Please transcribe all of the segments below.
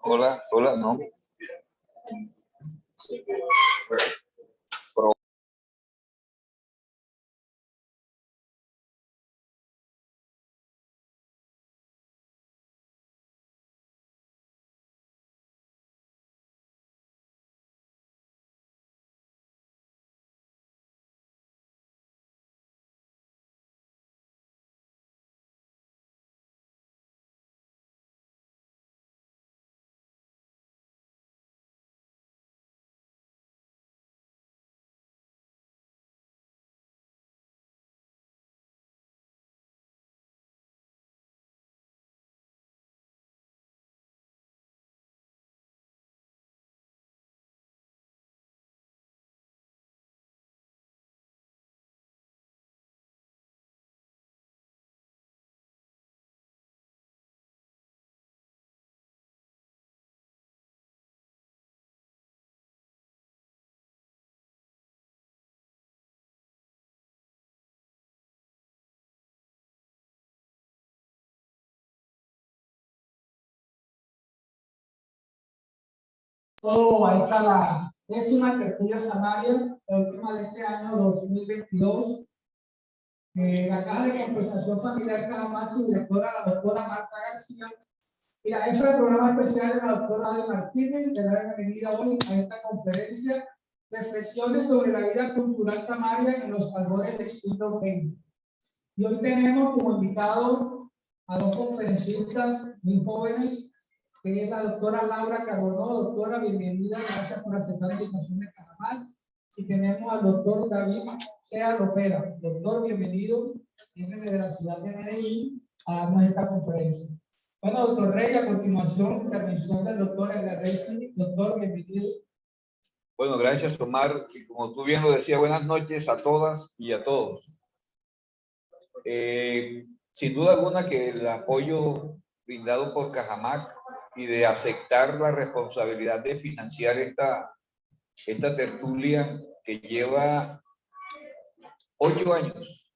Hola, hola, no. Oh, ahí está la 10ª tertulia Samaria, la última de este año 2022. La Caja de Compensación Familiar Cajamal, su directora, la doctora Marta García, y la jefa del programa especial de la doctora Ade Martínez, le da la bienvenida hoy a esta conferencia, reflexiones sobre la vida cultural samaria en los albores del siglo XX. Y hoy tenemos como invitado a dos conferencistas muy jóvenes, que es la doctora Laura Carbonó. Doctora, bienvenida, gracias por aceptar la invitación de Cajamal. Y tenemos al doctor David Sea Lopera. Doctor, bienvenido, viene de la ciudad de Medellín a darnos esta conferencia. Bueno, doctor Rey, a continuación, intervención del doctor Edgar Rey. Doctor, bienvenido. Bueno, gracias, Omar. Y como tú bien lo decías, buenas noches a todas y a todos. Sin duda alguna que el apoyo brindado por Cajamac y de aceptar la responsabilidad de financiar esta tertulia que lleva 8 años,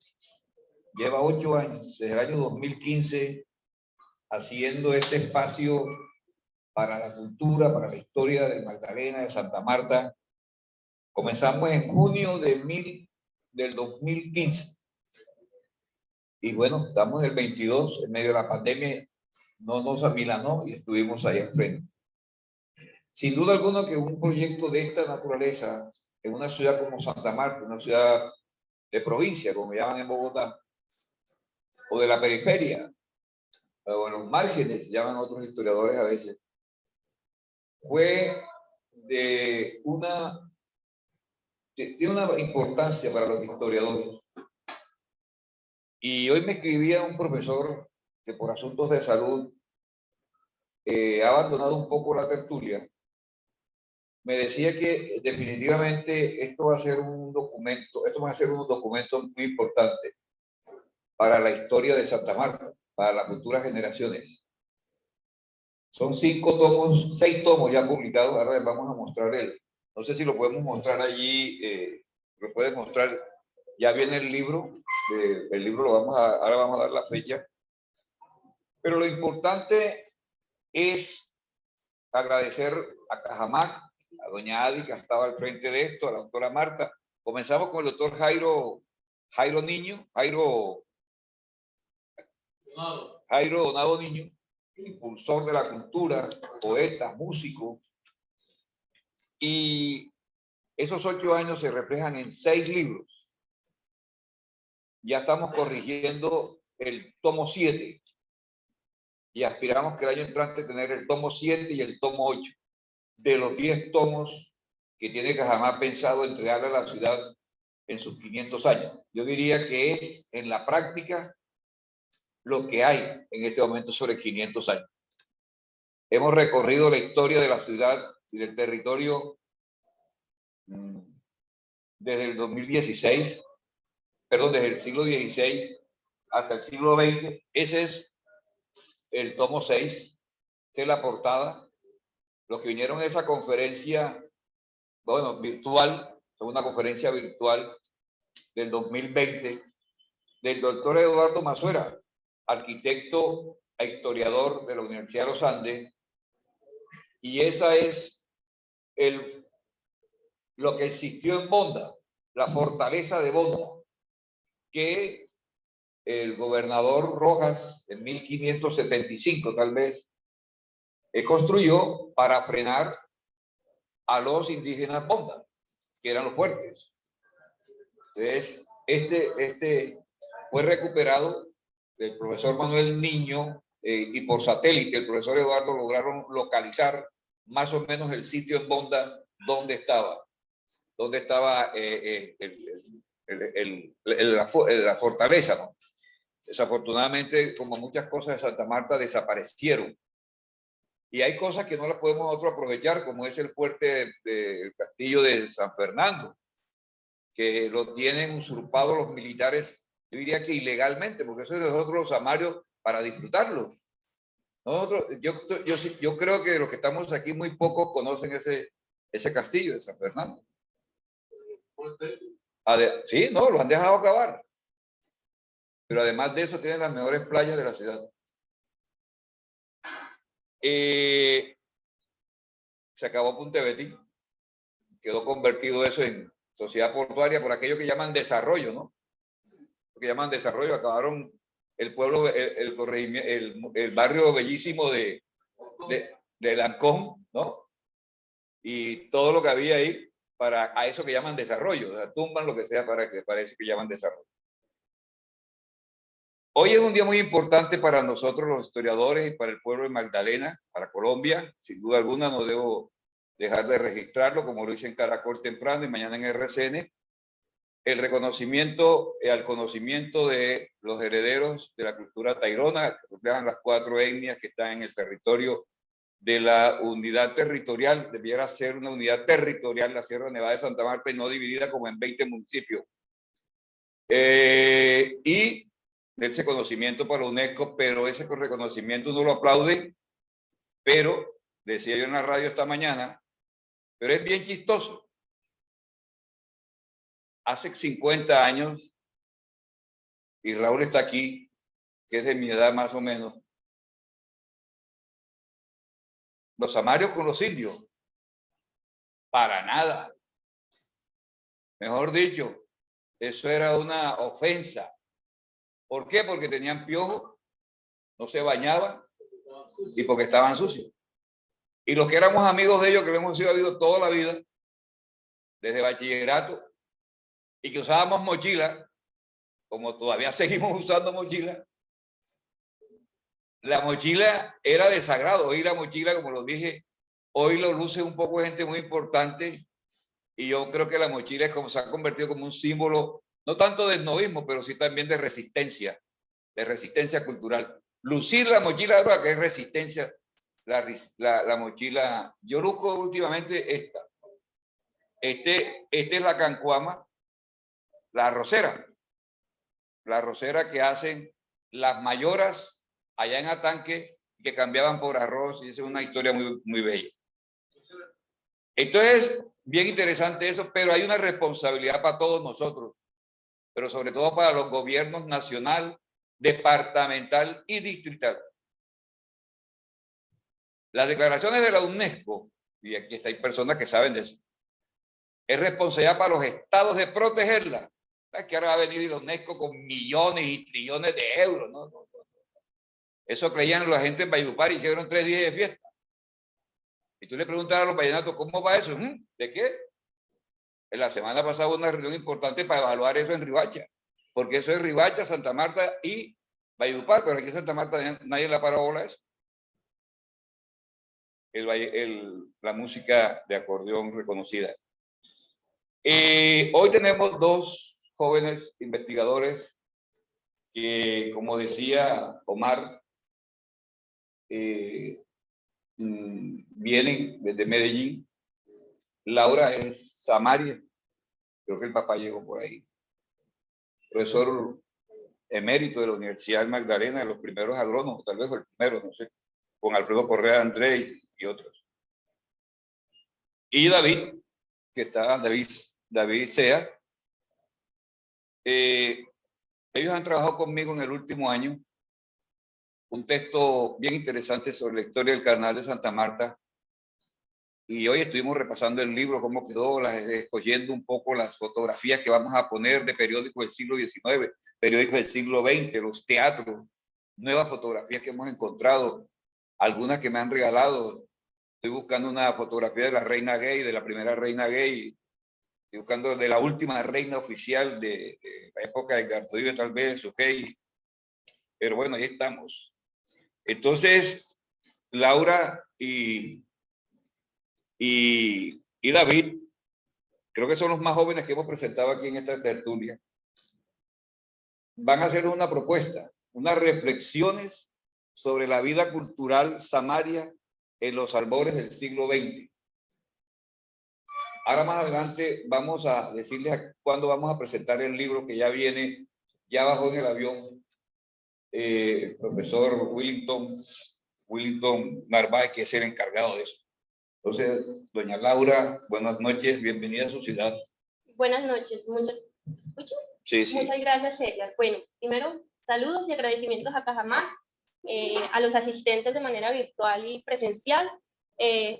desde el año 2015, haciendo este espacio para la cultura, para la historia del Magdalena, de Santa Marta. Comenzamos en junio del 2015. Y bueno, estamos en el 22, en medio de la pandemia, no nos amilanó y estuvimos ahí al frente. Sin duda alguna que un proyecto de esta naturaleza, en una ciudad como Santa Marta, una ciudad de provincia, como llaman en Bogotá, o de la periferia, o en los márgenes, llaman otros historiadores a veces, tiene una importancia para los historiadores. Y hoy me escribía un profesor que por asuntos de salud ha abandonado un poco la tertulia. Me decía que definitivamente esto va a ser unos documentos muy importantes para la historia de Santa Marta, para las futuras generaciones. Son 6 tomos ya publicados. Ahora les vamos a mostrar no sé si lo podemos mostrar allí, lo puedes mostrar, ya viene el libro, ahora vamos a dar la fecha. Pero lo importante es agradecer a Cajamac, a doña Adi, que estaba al frente de esto, a la doctora Marta. Comenzamos con el doctor Jairo Donado Niño, impulsor de la cultura, poeta, músico. Y esos 8 años se reflejan en 6 libros. Ya estamos corrigiendo el tomo 7 y aspiramos que el año entrante tener el tomo 7 y el tomo 8 de los 10 tomos que tiene Cajamac pensado entregarle a la ciudad en sus 500 años. Yo diría que es en la práctica lo que hay en este momento sobre 500 años. hemos recorrido la historia de la ciudad y del territorio desde el 2016, perdón, desde el siglo XVI hasta el siglo XX. Ese es el tomo 6, esa es la portada. Los que vinieron a esa conferencia, bueno, virtual, fue una conferencia virtual del 2020, del doctor Eduardo Mazuera, arquitecto e historiador de la Universidad de los Andes, y esa es lo que existió en Bonda, la fortaleza de Bonda, que el gobernador Rojas en 1575 tal vez construyó para frenar a los indígenas Bonda, que eran los fuertes. Entonces, este fue recuperado del profesor Manuel Niño y por satélite el profesor Eduardo lograron localizar más o menos el sitio en Bonda donde estaba la fortaleza, ¿no? Desafortunadamente, como muchas cosas de Santa Marta, desaparecieron. Y hay cosas que no las podemos nosotros aprovechar, como es el fuerte del castillo de San Fernando, que lo tienen usurpado los militares, yo diría que ilegalmente, porque eso es de nosotros los samarios para disfrutarlo. Nosotros, yo creo que los que estamos aquí muy pocos conocen ese castillo de San Fernando. Sí, no, lo han dejado acabar. Pero además de eso, tienen las mejores playas de la ciudad. Se acabó Punta Betty, quedó convertido eso en sociedad portuaria por aquello que llaman desarrollo, ¿no? Lo que llaman desarrollo, acabaron el pueblo, el barrio bellísimo de Lancón, ¿no? Y todo lo que había ahí a eso que llaman desarrollo, o sea, tumban lo que sea para eso que llaman desarrollo. Hoy es un día muy importante para nosotros los historiadores y para el pueblo de Magdalena, para Colombia, sin duda alguna no debo dejar de registrarlo, como lo hice en Caracol temprano y mañana en RCN, el reconocimiento al conocimiento de los herederos de la cultura tairona, que reflejan las 4 etnias que están en el territorio de la unidad territorial. Debiera ser una unidad territorial la Sierra Nevada de Santa Marta y no dividida como en 20 municipios. Y ese conocimiento para la UNESCO, pero ese reconocimiento uno lo aplaude, pero, decía yo en la radio esta mañana, pero es bien chistoso. Hace 50 años, y Raúl está aquí, que es de mi edad más o menos, los samarios con los indios, para nada. Mejor dicho, eso era una ofensa. ¿Por qué? Porque tenían piojos, no se bañaban y porque estaban sucios. Y los que éramos amigos de ellos, que lo hemos sido habido toda la vida, desde bachillerato, y que usábamos mochila, como todavía seguimos usando mochila, la mochila era de sagrado. Hoy la mochila, como lo dije, hoy lo luce un poco gente muy importante, y yo creo que la mochila es como se ha convertido como un símbolo, no tanto de esnovismo, pero sí también de resistencia cultural. Lucir la mochila, que es resistencia, la mochila. Yo luzco últimamente esta. Esta es la cancuama, la arrocera que hacen las mayoras allá en Atanque, que cambiaban por arroz, y es una historia muy, muy bella. Entonces, bien interesante eso, pero hay una responsabilidad para todos nosotros, pero sobre todo para los gobiernos nacional, departamental y distrital. Las declaraciones de la UNESCO, y aquí hay personas que saben de eso, es responsabilidad para los estados de protegerla. Es que ahora va a venir la UNESCO con millones y trillones de euros. No. Eso creían la gente en Valledupar y hicieron 3 días de fiesta. Y tú le preguntas a los vallenatos, ¿cómo va eso? ¿De qué? En la semana pasada hubo una reunión importante para evaluar eso en Riohacha, porque eso es Riohacha, Santa Marta y Valledupar, pero aquí en Santa Marta nadie le ha parado bola a eso. La música de acordeón reconocida. Hoy tenemos 2 jóvenes investigadores que, como decía Omar, vienen desde Medellín. Laura es Samaria, creo que el papá llegó por ahí. Profesor emérito de la Universidad de Magdalena, de los primeros agrónomos, tal vez el primero, no sé, con Alfredo Correa Andrés y otros. Y David, que está David Sea. Ellos han trabajado conmigo en el último año un texto bien interesante sobre la historia del Carnaval de Santa Marta. Y hoy estuvimos repasando el libro, cómo quedó, escogiendo un poco las fotografías que vamos a poner de periódicos del siglo XIX, periódicos del siglo XX, los teatros, nuevas fotografías que hemos encontrado, algunas que me han regalado. Estoy buscando una fotografía de la reina gay, de la primera reina gay. Estoy buscando de la última reina oficial de la época de Gartoive, tal vez, ok. Pero bueno, ahí estamos. Entonces, Laura y David, creo que son los más jóvenes que hemos presentado aquí en esta tertulia, van a hacer una propuesta, unas reflexiones sobre la vida cultural samaria en los albores del siglo XX. Ahora más adelante vamos a decirles cuándo vamos a presentar el libro que ya viene, ya bajó en el avión, profesor Willington Narváez, que es el encargado de eso. Entonces, doña Laura, buenas noches, bienvenida a su ciudad. Buenas noches, muchas gracias, Celia. Bueno, primero, saludos y agradecimientos a Cajamar, a los asistentes de manera virtual y presencial,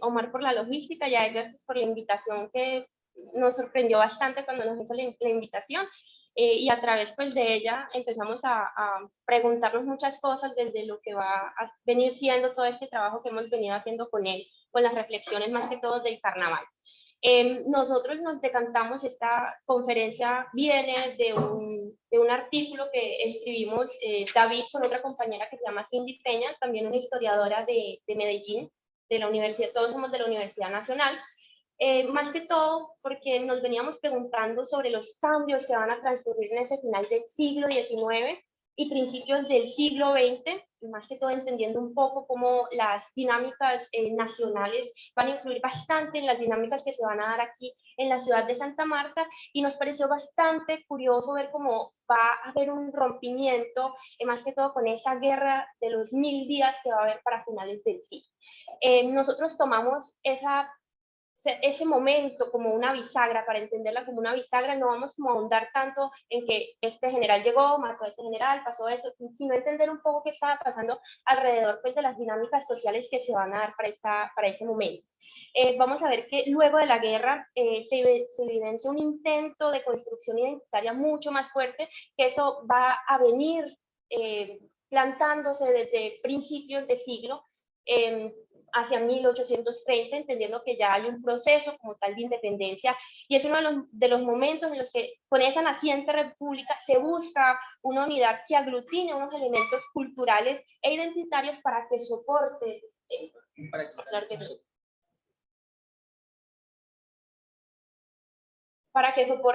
Omar por la logística y a Edgar por la invitación que nos sorprendió bastante cuando nos hizo la invitación. Y a través pues, de ella empezamos a preguntarnos muchas cosas desde lo que va a venir siendo todo este trabajo que hemos venido haciendo con él, con las reflexiones más que todo del carnaval. Nosotros nos decantamos, esta conferencia viene de un artículo que escribimos David con otra compañera que se llama Cindy Peña, también una historiadora de Medellín, de la universidad, todos somos de la Universidad Nacional. Más que todo porque nos veníamos preguntando sobre los cambios que van a transcurrir en ese final del siglo XIX y principios del siglo XX, y más que todo entendiendo un poco cómo las dinámicas nacionales van a influir bastante en las dinámicas que se van a dar aquí en la ciudad de Santa Marta, y nos pareció bastante curioso ver cómo va a haber un rompimiento, más que todo con esa guerra de los 1000 días que va a haber para finales del siglo. Nosotros tomamos ese momento como una bisagra, para entenderla como una bisagra. No vamos como a ahondar tanto en que este general llegó, mató a este general, pasó eso, sino entender un poco qué estaba pasando alrededor pues, de las dinámicas sociales que se van a dar para ese momento. Vamos a ver que luego de la guerra se evidencia un intento de construcción identitaria mucho más fuerte, que eso va a venir plantándose desde principios de siglo, hacia 1830, entendiendo que ya hay un proceso como tal de independencia, y es uno de los momentos en los que con esa naciente república se busca una unidad que aglutine unos elementos culturales e identitarios para que soporte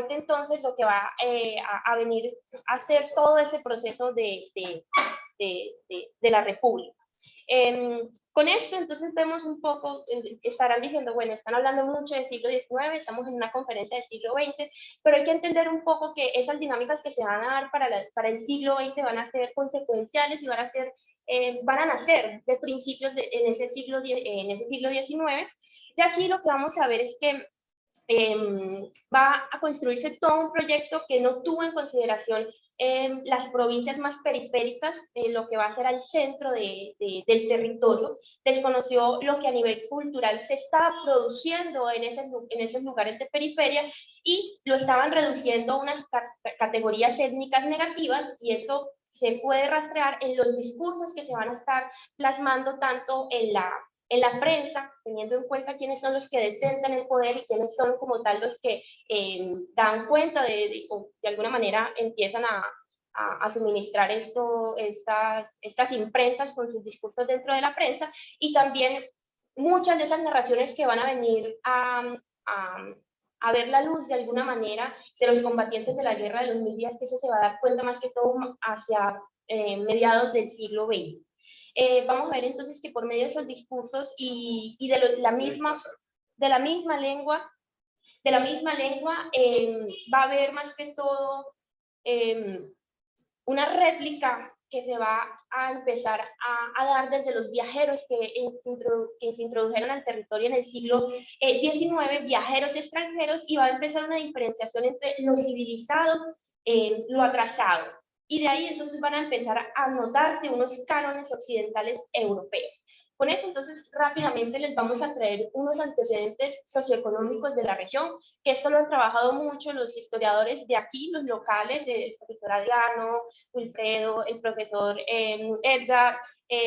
entonces lo que va a venir a hacer todo ese proceso de la república. Con esto entonces vemos un poco, estarán diciendo, bueno, están hablando mucho del siglo XIX, estamos en una conferencia del siglo XX, pero hay que entender un poco que esas dinámicas que se van a dar para el siglo XX van a ser consecuenciales y van a nacer de principios en ese siglo XIX. Y aquí lo que vamos a ver es que va a construirse todo un proyecto que no tuvo en consideración las provincias más periféricas, lo que va a ser al centro del territorio. Desconoció lo que a nivel cultural se estaba produciendo en esos lugares de periferia, y lo estaban reduciendo a unas categorías étnicas negativas, y esto se puede rastrear en los discursos que se van a estar plasmando tanto en la prensa, teniendo en cuenta quiénes son los que detentan el poder y quiénes son como tal los que dan cuenta de alguna manera empiezan a suministrar estas imprentas con sus discursos dentro de la prensa, y también muchas de esas narraciones que van a venir a ver la luz de alguna manera de los combatientes de la guerra de los 1000 días, que eso se va a dar cuenta más que todo hacia mediados del siglo XX. Vamos a ver entonces que por medio de esos discursos y de la misma lengua, va a haber más que todo una réplica que se va a empezar a dar desde los viajeros que se introdujeron al territorio en el siglo XIX, viajeros extranjeros, y va a empezar una diferenciación entre lo civilizado, lo atrasado. Y de ahí entonces van a empezar a notarse unos cánones occidentales europeos. Con eso entonces rápidamente les vamos a traer unos antecedentes socioeconómicos de la región, que esto lo han trabajado mucho los historiadores de aquí, los locales, el profesor Adriano, Wilfredo, el profesor Edgar,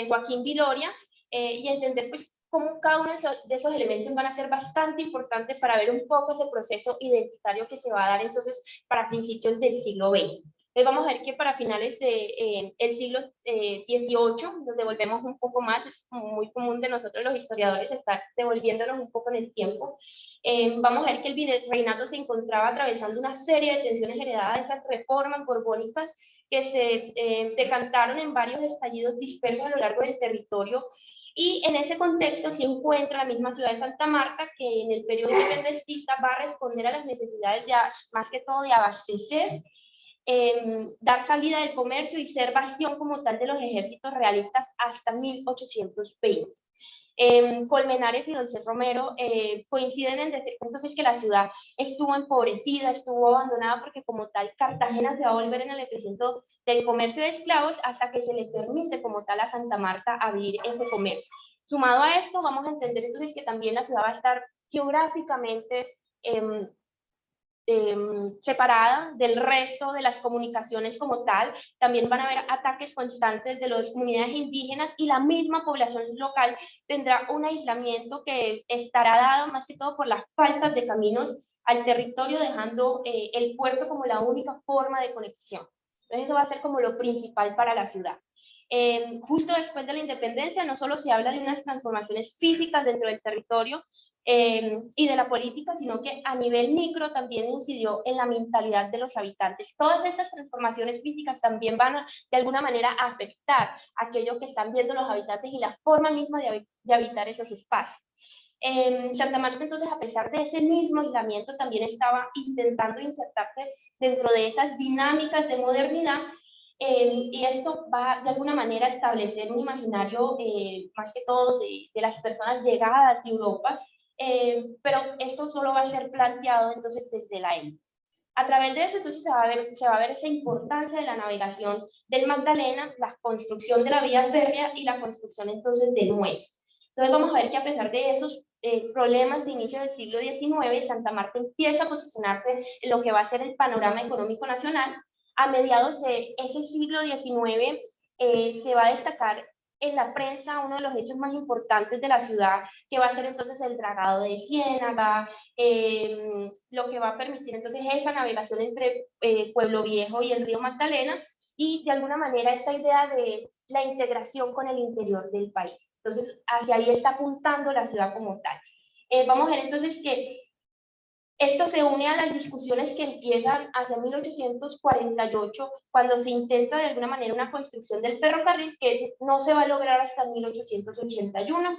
Joaquín Viloria, y entender pues cómo cada uno de esos elementos van a ser bastante importantes para ver un poco ese proceso identitario que se va a dar entonces para principios del siglo XX. Entonces vamos a ver que para finales del siglo XVIII, nos devolvemos un poco más, es muy común de nosotros los historiadores estar devolviéndonos un poco en el tiempo. Vamos a ver que el virreinato se encontraba atravesando una serie de tensiones heredadas de esas reformas borbónicas que se decantaron en varios estallidos dispersos a lo largo del territorio. Y en ese contexto se encuentra la misma ciudad de Santa Marta, que en el periodo independentista va a responder a las necesidades ya más que todo de abastecer, dar salida del comercio y ser bastión como tal de los ejércitos realistas hasta 1820. Colmenares y José Romero coinciden en decir entonces que la ciudad estuvo empobrecida, estuvo abandonada, porque como tal Cartagena se va a volver en el epicentro del comercio de esclavos hasta que se le permite como tal a Santa Marta abrir ese comercio. Sumado a esto, vamos a entender entonces que también la ciudad va a estar geográficamente separada del resto de las comunicaciones como tal. También van a haber ataques constantes de las comunidades indígenas, y la misma población local tendrá un aislamiento que estará dado más que todo por las faltas de caminos al territorio, dejando el puerto como la única forma de conexión. Entonces eso va a ser como lo principal para la ciudad. Justo después de la independencia no solo se habla de unas transformaciones físicas dentro del territorio y de la política, sino que a nivel micro también incidió en la mentalidad de los habitantes. Todas esas transformaciones físicas también van a, de alguna manera, a afectar aquello que están viendo los habitantes y la forma misma de habitar esos espacios. Santa Marta, entonces, a pesar de ese mismo aislamiento, también estaba intentando insertarse dentro de esas dinámicas de modernidad, y esto va de alguna manera a establecer un imaginario más que todo de las personas llegadas de Europa, pero esto solo va a ser planteado entonces desde la élite. A través de eso entonces se va a ver esa importancia de la navegación del Magdalena, la construcción de la vía férrea y la construcción entonces del muelle. Entonces vamos a ver que a pesar de esos problemas de inicio del siglo XIX, Santa Marta empieza a posicionarse en lo que va a ser el panorama económico nacional. A mediados de ese siglo XIX se va a destacar en la prensa uno de los hechos más importantes de la ciudad, que va a ser entonces el dragado de Ciénaga, lo que va a permitir entonces esa navegación entre Pueblo Viejo y el río Magdalena, y de alguna manera esta idea de la integración con el interior del país. Entonces, hacia ahí está apuntando la ciudad como tal. Vamos a ver entonces que esto se une a las discusiones que empiezan hacia 1848, cuando se intenta de alguna manera una construcción del ferrocarril, que no se va a lograr hasta 1881,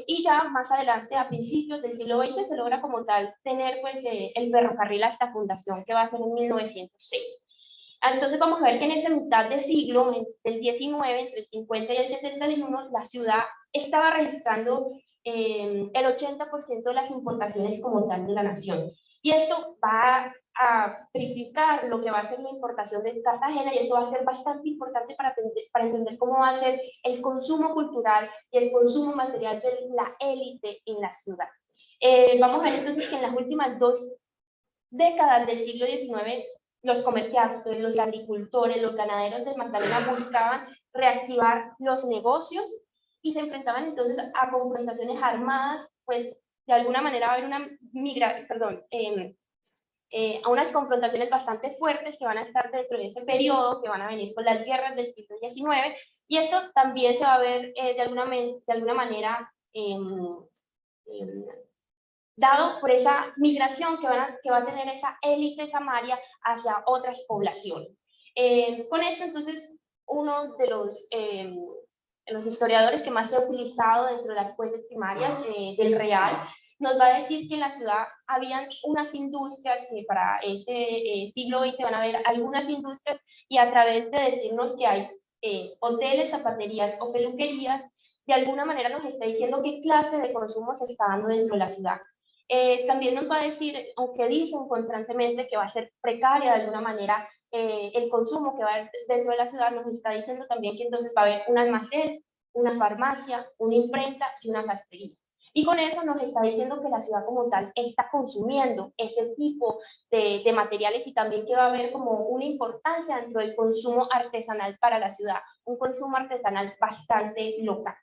y ya más adelante, a principios del siglo XX, se logra como tal tener pues, el ferrocarril hasta fundación, que va a ser en 1906. Entonces vamos a ver que en esa mitad de siglo, del 19, entre el 50 y el 71, la ciudad estaba registrando el 80% de las importaciones como tal de la nación. Y esto va a triplicar lo que va a ser la importación de Cartagena, y esto va a ser bastante importante para entender cómo va a ser el consumo cultural y el consumo material de la élite en la ciudad. Vamos a ver entonces que en las últimas 2 décadas del siglo XIX, los comerciantes, los agricultores, los ganaderos del Magdalena buscaban reactivar los negocios y se enfrentaban entonces a confrontaciones armadas, pues de alguna manera va a haber una a unas confrontaciones bastante fuertes que van a estar dentro de ese periodo, que van a venir con las guerras del siglo XIX, y esto también se va a ver de alguna manera dado por esa migración que va a tener esa élite samaria hacia otras poblaciones. Con esto, entonces, uno de los los historiadores que más se ha utilizado dentro de las fuentes primarias del Real, nos va a decir que en la ciudad habían unas industrias, que para ese siglo XX van a haber algunas industrias, y a través de decirnos que hay hoteles, zapaterías o peluquerías, de alguna manera nos está diciendo qué clase de consumo se está dando dentro de la ciudad. También nos va a decir, aunque dicen constantemente que va a ser precaria de alguna manera el consumo que va a haber dentro de la ciudad, nos está diciendo también que entonces va a haber un almacén, una farmacia, una imprenta y una sastrería. Y con eso nos está diciendo que la ciudad como tal está consumiendo ese tipo de materiales, y también que va a haber como una importancia dentro del consumo artesanal para la ciudad, un consumo artesanal bastante local.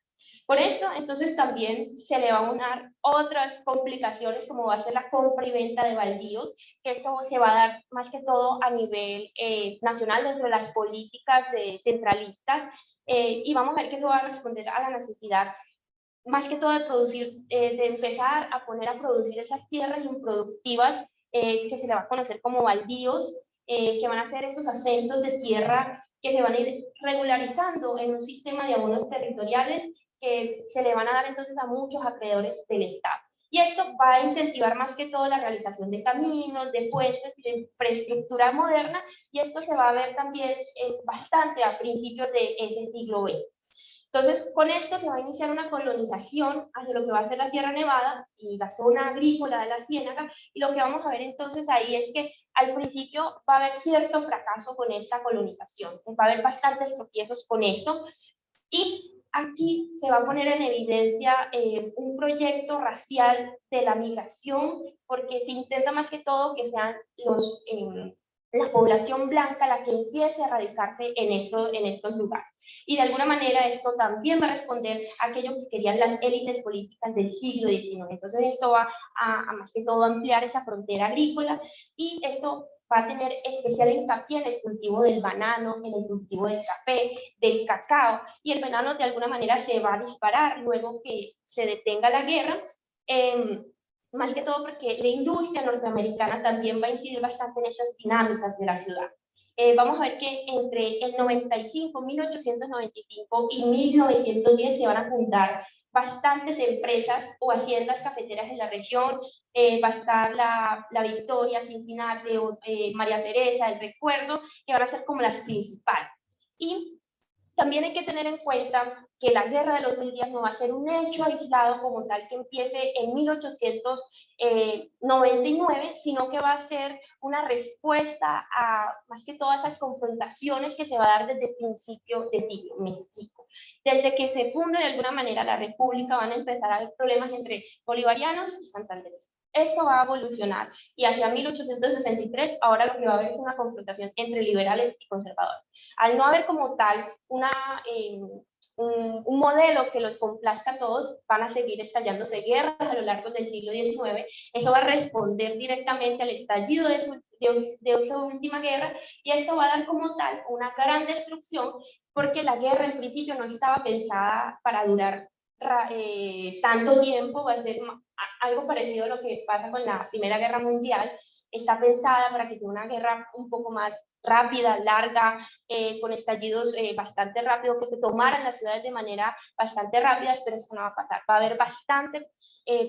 Por esto, entonces, también se le va a unar otras complicaciones, como va a ser la compra y venta de baldíos, que esto se va a dar más que todo a nivel nacional dentro de las políticas centralistas, y vamos a ver que eso va a responder a la necesidad más que todo de producir, de empezar a poner a producir esas tierras improductivas que se le va a conocer como baldíos, que van a ser esos asentos de tierra que se van a ir regularizando en un sistema de abonos territoriales que se le van a dar entonces a muchos acreedores del Estado. Y esto va a incentivar más que todo la realización de caminos, de puentes y de infraestructura moderna, y esto se va a ver también bastante a principios de ese siglo XX. Entonces, con esto se va a iniciar una colonización hacia lo que va a ser la Sierra Nevada y la zona agrícola de la Ciénaga, y lo que vamos a ver entonces ahí es que al principio va a haber cierto fracaso con esta colonización, va a haber bastantes tropiezos con esto, y aquí se va a poner en evidencia un proyecto racial de la migración, porque se intenta más que todo que sean la población blanca la que empiece a radicarse en estos lugares. Y de alguna manera esto también va a responder a aquello que querían las élites políticas del siglo XIX. Entonces esto va a más que todo ampliar esa frontera agrícola, y esto va a tener especial hincapié en el cultivo del banano, en el cultivo del café, del cacao, y el banano de alguna manera se va a disparar luego que se detenga la guerra, más que todo porque la industria norteamericana también va a incidir bastante en esas dinámicas de la ciudad. Vamos a ver que entre el 95, 1895 y 1910 se van a fundar bastantes empresas o haciendas cafeteras en la región. Va a estar la Victoria, Cincinnati, María Teresa, El Recuerdo, que van a ser como las principales. Y también hay que tener en cuenta que la guerra de los 1000 días no va a ser un hecho aislado como tal que empiece en 1899, sino que va a ser una respuesta a más que todas esas confrontaciones que se va a dar desde el principio de siglo. Me explico. Desde que se funde de alguna manera la República van a empezar a haber problemas entre bolivarianos y santandereanos. Esto va a evolucionar, y hacia 1863 ahora lo que va a haber es una confrontación entre liberales y conservadores. Al no haber como tal un modelo que los complazca a todos, van a seguir estallándose guerras a lo largo del siglo XIX. Eso va a responder directamente al estallido de esa última guerra, y esto va a dar como tal una gran destrucción, porque la guerra en principio no estaba pensada para durar tanto tiempo. Va a ser algo parecido a lo que pasa con la Primera Guerra Mundial. Está pensada para que sea una guerra un poco más rápida, larga, con estallidos bastante rápidos, que se tomaran las ciudades de manera bastante rápida, pero eso no va a pasar. Va a haber bastante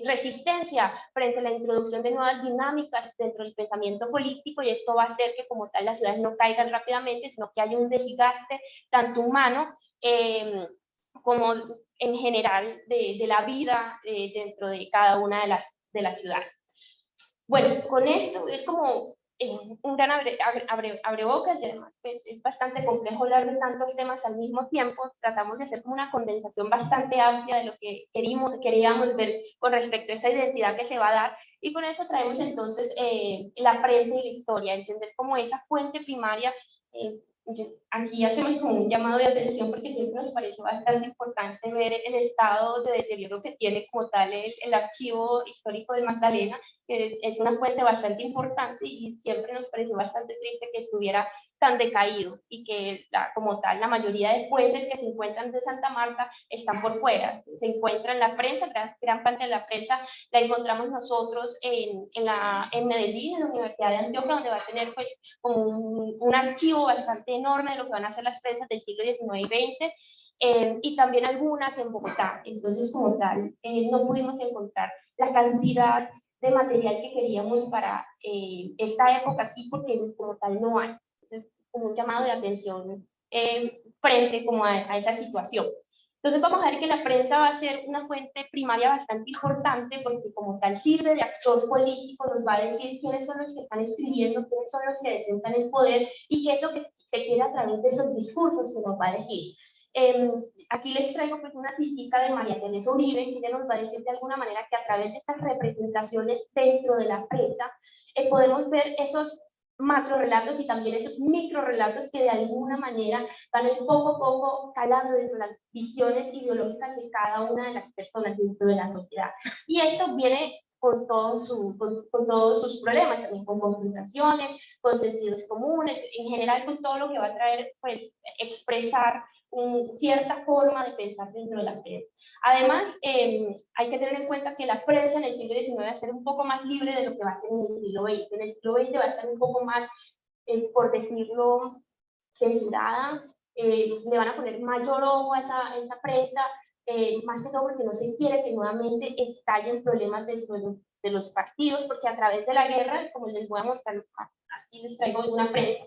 resistencia frente a la introducción de nuevas dinámicas dentro del pensamiento político, y esto va a hacer que como tal las ciudades no caigan rápidamente, sino que haya un desgaste tanto humano como en general de la vida dentro de cada una de las ciudades. Bueno, con esto es como un gran abrebocas, y además pues, es bastante complejo hablar de tantos temas al mismo tiempo. Tratamos de hacer como una condensación bastante amplia de lo que queríamos ver con respecto a esa identidad que se va a dar, y con eso traemos entonces la prensa y la historia, entender como esa fuente primaria. Aquí hacemos como un llamado de atención porque siempre nos parece bastante importante ver el estado de deterioro que tiene como tal el archivo histórico de Magdalena, que es una fuente bastante importante, y siempre nos parece bastante triste que estuviera tan decaído, y que como tal la mayoría de fuentes que se encuentran de Santa Marta están por fuera. Se encuentra en la prensa, gran parte de la prensa la encontramos nosotros en Medellín, en la Universidad de Antioquia, donde va a tener pues como un archivo bastante enorme de lo que van a ser las prensas del siglo XIX y XX. y también algunas en Bogotá. Entonces, como tal, no pudimos encontrar la cantidad de material que queríamos para esta época aquí, porque como tal no hay. Entonces, como un llamado de atención frente como a esa situación. Entonces vamos a ver que la prensa va a ser una fuente primaria bastante importante, porque como tal sirve de actor político, nos va a decir quiénes son los que están escribiendo, quiénes son los que detentan el poder y qué es lo que se quiere a través de esos discursos que nos va a decir. Aquí les traigo pues una citica de María Teresa Uribe, que ella nos va a decir de alguna manera que a través de estas representaciones dentro de la prensa podemos ver esos macrorelatos y también esos microrelatos que de alguna manera van poco a poco calando dentro de las visiones ideológicas de cada una de las personas dentro de la sociedad. Y esto viene con todos sus problemas, también con confrontaciones, con sentidos comunes, en general con todo lo que va a traer, pues, expresar cierta forma de pensar dentro de la prensa. Además, hay que tener en cuenta que la prensa en el siglo XIX va a ser un poco más libre de lo que va a ser en el siglo XX. En el siglo XX va a estar un poco más, por decirlo, censurada, le van a poner mayor ojo a esa prensa, más que todo porque no se quiere que nuevamente estallen problemas dentro de los partidos, porque a través de la guerra, como les voy a mostrar, aquí les traigo una prensa,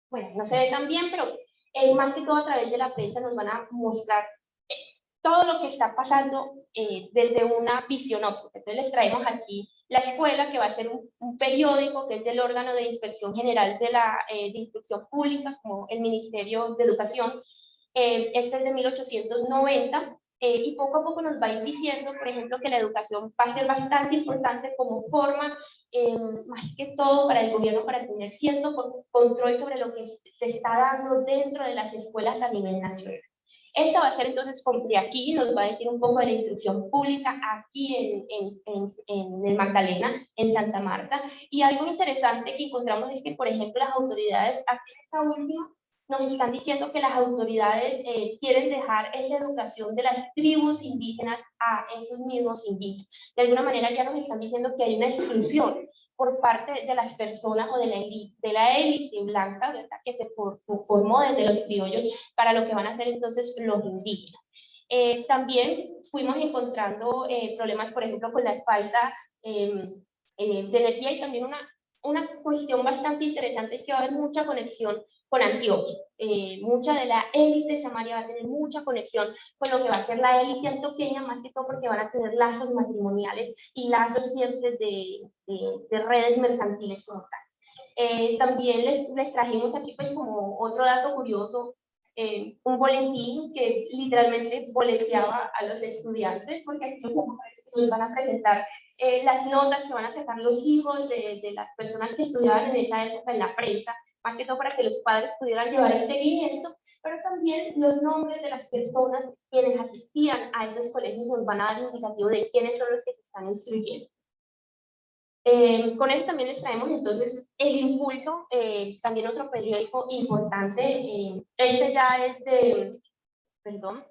bueno, no se ve tan bien, pero más que todo a través de la prensa nos van a mostrar todo lo que está pasando desde una visión óptica. Entonces les traemos aquí La Escuela, que va a ser un periódico que es del órgano de inspección general de inspección pública, como el Ministerio de Educación. Este es de 1890, y poco a poco nos va a ir diciendo, por ejemplo, que la educación va a ser bastante importante como forma, más que todo para el gobierno, para tener cierto control sobre lo que se está dando dentro de las escuelas a nivel nacional. Eso va a ser entonces, porque aquí nos va a decir un poco de la instrucción pública aquí en el Magdalena, en Santa Marta. Y algo interesante que encontramos es que, por ejemplo, las autoridades, aquí en esta última, nos están diciendo que las autoridades quieren dejar esa educación de las tribus indígenas a esos mismos indígenas. De alguna manera ya nos están diciendo que hay una exclusión por parte de las personas o de la élite blanca, ¿verdad?, que se formó desde los criollos para lo que van a hacer entonces los indígenas. También fuimos encontrando problemas, por ejemplo, con la falta de energía, y también una cuestión bastante interesante es que va a haber mucha conexión con Antioquia. Mucha de la élite samaria va a tener mucha conexión con lo que va a ser la élite antioqueña, más que todo porque van a tener lazos matrimoniales y lazos siempre de redes mercantiles como tal. También les trajimos aquí pues como otro dato curioso, un boletín que literalmente boleteaba a los estudiantes, porque aquí nos van a presentar las notas que van a sacar los hijos de las personas que estudiaban en esa época en la prensa, más que todo para que los padres pudieran llevar el seguimiento, pero también los nombres de las personas quienes asistían a esos colegios nos van a dar un indicativo de quiénes son los que se están instruyendo. Con eso también les traemos entonces El Impulso, también otro periódico importante. Este ya es de, perdón,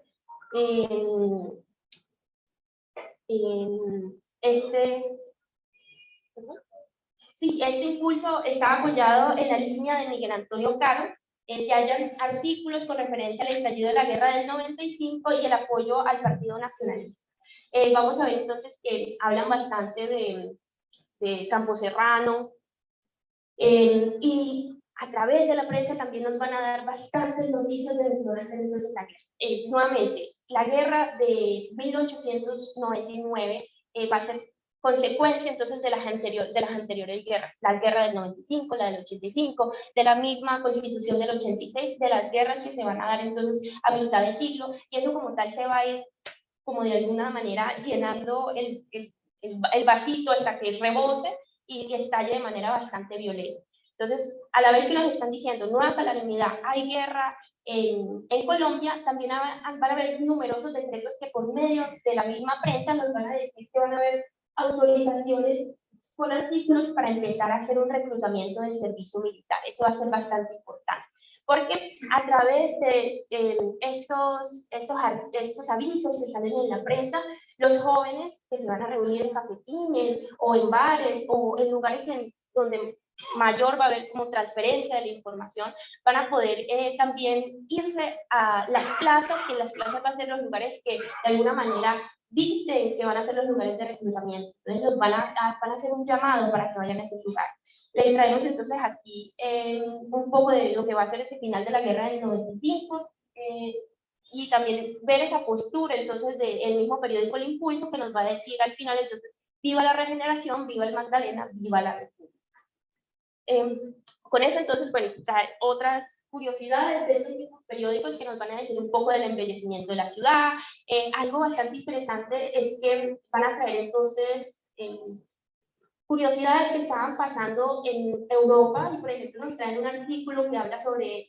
sí, este impulso está apoyado en la línea de Miguel Antonio Caro, que hayan artículos con referencia al estallido de la guerra del 95 y el apoyo al Partido Nacionalista. Vamos a ver entonces que hablan bastante de Campo Serrano, y a través de la prensa también nos van a dar bastantes noticias de lo que va a hacer entonces la guerra. Nuevamente, la guerra de 1899 va a ser consecuencia entonces de las anteriores guerras, la guerra del 95, la del 85, de la misma constitución del 86, de las guerras que se van a dar entonces a mitad de siglo, y eso como tal se va a ir como de alguna manera llenando el vasito hasta que rebose y estalle de manera bastante violenta. Entonces, a la vez que nos están diciendo nueva calamidad, hay guerra en Colombia, también van a haber numerosos decretos que por medio de la misma prensa nos van a decir que van a haber autorizaciones con artículos para empezar a hacer un reclutamiento del servicio militar. Eso va a ser bastante importante, porque a través de estos avisos que salen en la prensa, los jóvenes que se van a reunir en cafetines o en bares o en lugares donde mayor, va a haber como transferencia de la información, van a poder también irse a las plazas, que las plazas van a ser los lugares que de alguna manera dicten que van a ser los lugares de reclutamiento. Entonces los van a hacer un llamado para que vayan a ese lugar. Les traemos entonces aquí un poco de lo que va a ser ese final de la guerra del 95, y también ver esa postura entonces del mismo periódico El Impulso, que nos va a decir al final entonces: viva la regeneración, viva el Magdalena, viva la República. Con eso entonces, bueno, trae otras curiosidades de esos mismos periódicos que nos van a decir un poco del embellecimiento de la ciudad. Algo bastante interesante es que van a traer entonces curiosidades que estaban pasando en Europa, y por ejemplo nos traen un artículo que habla sobre,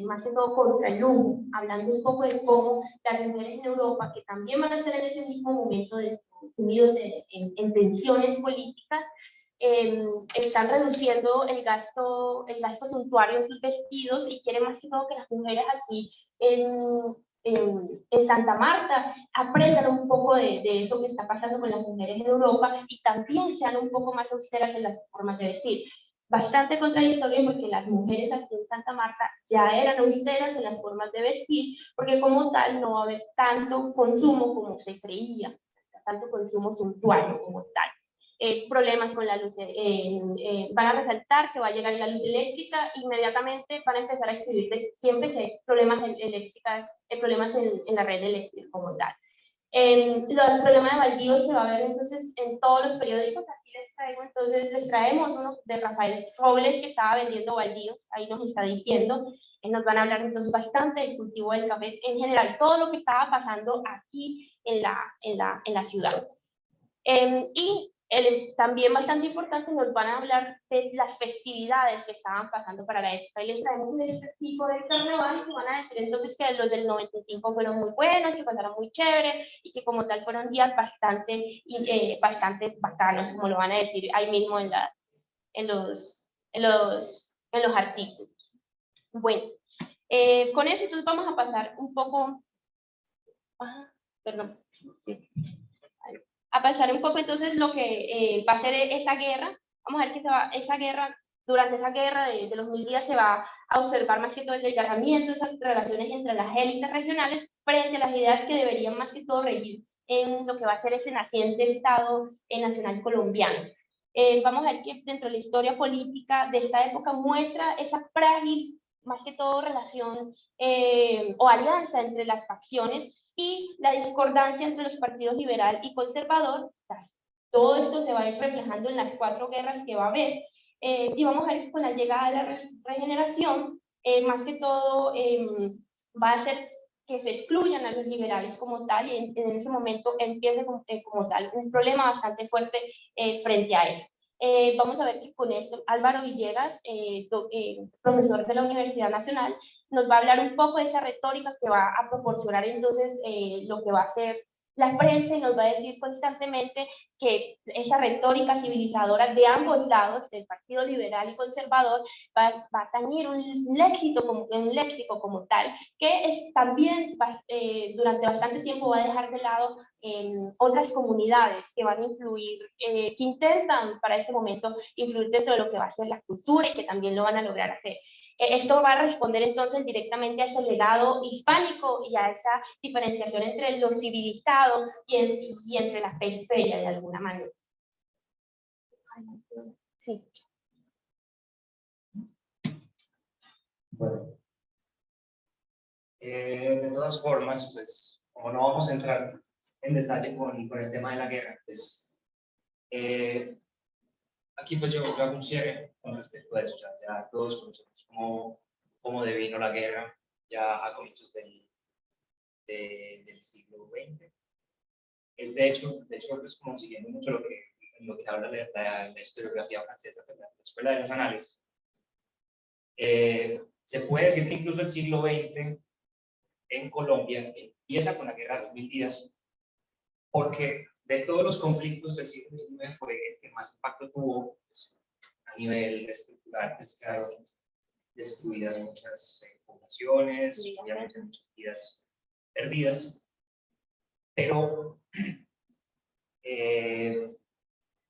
más que todo, contra el humo, hablando un poco de cómo las mujeres en Europa, que también van a ser en ese mismo momento sumidos en tensiones políticas, están reduciendo el gasto suntuario en sus vestidos, y quieren más que todo que las mujeres aquí en Santa Marta aprendan un poco de eso que está pasando con las mujeres en Europa, y también sean un poco más austeras en las formas de vestir. Bastante contradictorio, porque las mujeres aquí en Santa Marta ya eran austeras en las formas de vestir, porque como tal no va a haber tanto consumo como se creía, tanto consumo suntuario como tal. Problemas con la luz, van a resaltar que va a llegar la luz eléctrica, inmediatamente van a empezar a escribir siempre que hay problemas problemas en la red eléctrica como tal. El problema de baldíos se va a ver entonces en todos los periódicos. Aquí les traemos uno de Rafael Robles, que estaba vendiendo baldíos, ahí nos está diciendo. Nos van a hablar entonces bastante del cultivo del café, en general, todo lo que estaba pasando aquí en la ciudad. Y también bastante importante, nos van a hablar de las festividades que estaban pasando para la época, y les traemos este tipo de carnaval, que van a decir entonces que los del 95 fueron muy buenos, que pasaron muy chévere, y que como tal fueron días bastante bacanos, como lo van a decir ahí mismo en los artículos. Bueno, con eso entonces vamos a pasar un poco, perdón, sí, a pasar un poco entonces lo que va a ser esa guerra. Vamos a ver que durante esa guerra de los 1000 días se va a observar más que todo el desgarramiento, esas relaciones entre las élites regionales frente a las ideas que deberían más que todo regir en lo que va a ser ese naciente Estado nacional colombiano. Vamos a ver que dentro de la historia política de esta época muestra esa frágil, más que todo, relación o alianza entre las facciones, y la discordancia entre los partidos liberal y conservador. Todo esto se va a ir reflejando en las 4 guerras que va a haber, y vamos a ver con la llegada de la regeneración, más que todo va a ser que se excluyan a los liberales como tal, y en ese momento empieza como tal un problema bastante fuerte frente a eso. Vamos a ver que con esto Álvaro Villegas, profesor de la Universidad Nacional, nos va a hablar un poco de esa retórica que va a proporcionar entonces lo que va a ser la prensa, y nos va a decir constantemente que esa retórica civilizadora de ambos lados, del Partido Liberal y Conservador, va a tener un léxico como tal, que también durante bastante tiempo va a dejar de lado otras comunidades que van a influir, que intentan para este momento influir dentro de lo que va a ser la cultura, y que también lo van a lograr hacer. Esto va a responder entonces directamente a ese legado hispánico y a esa diferenciación entre lo civilizado y entre la periferia, de alguna manera. Sí. Bueno, de todas formas, pues, como no vamos a entrar en detalle con el tema de la guerra, pues, aquí pues yo hago un cierre con respecto a eso. Ya todos conocemos cómo devino la guerra ya a comienzos del siglo XX. Es de hecho pues, como siguiendo mucho lo que habla la historiografía francesa, pues, la Escuela de los Anales. Se puede decir que incluso el siglo XX en Colombia empieza con la guerra de los 1000 días, porque de todos los conflictos del siglo XIX fue el que más impacto tuvo, pues, a nivel estructural, pues, claro, destruidas muchas poblaciones, obviamente muchas vidas perdidas, pero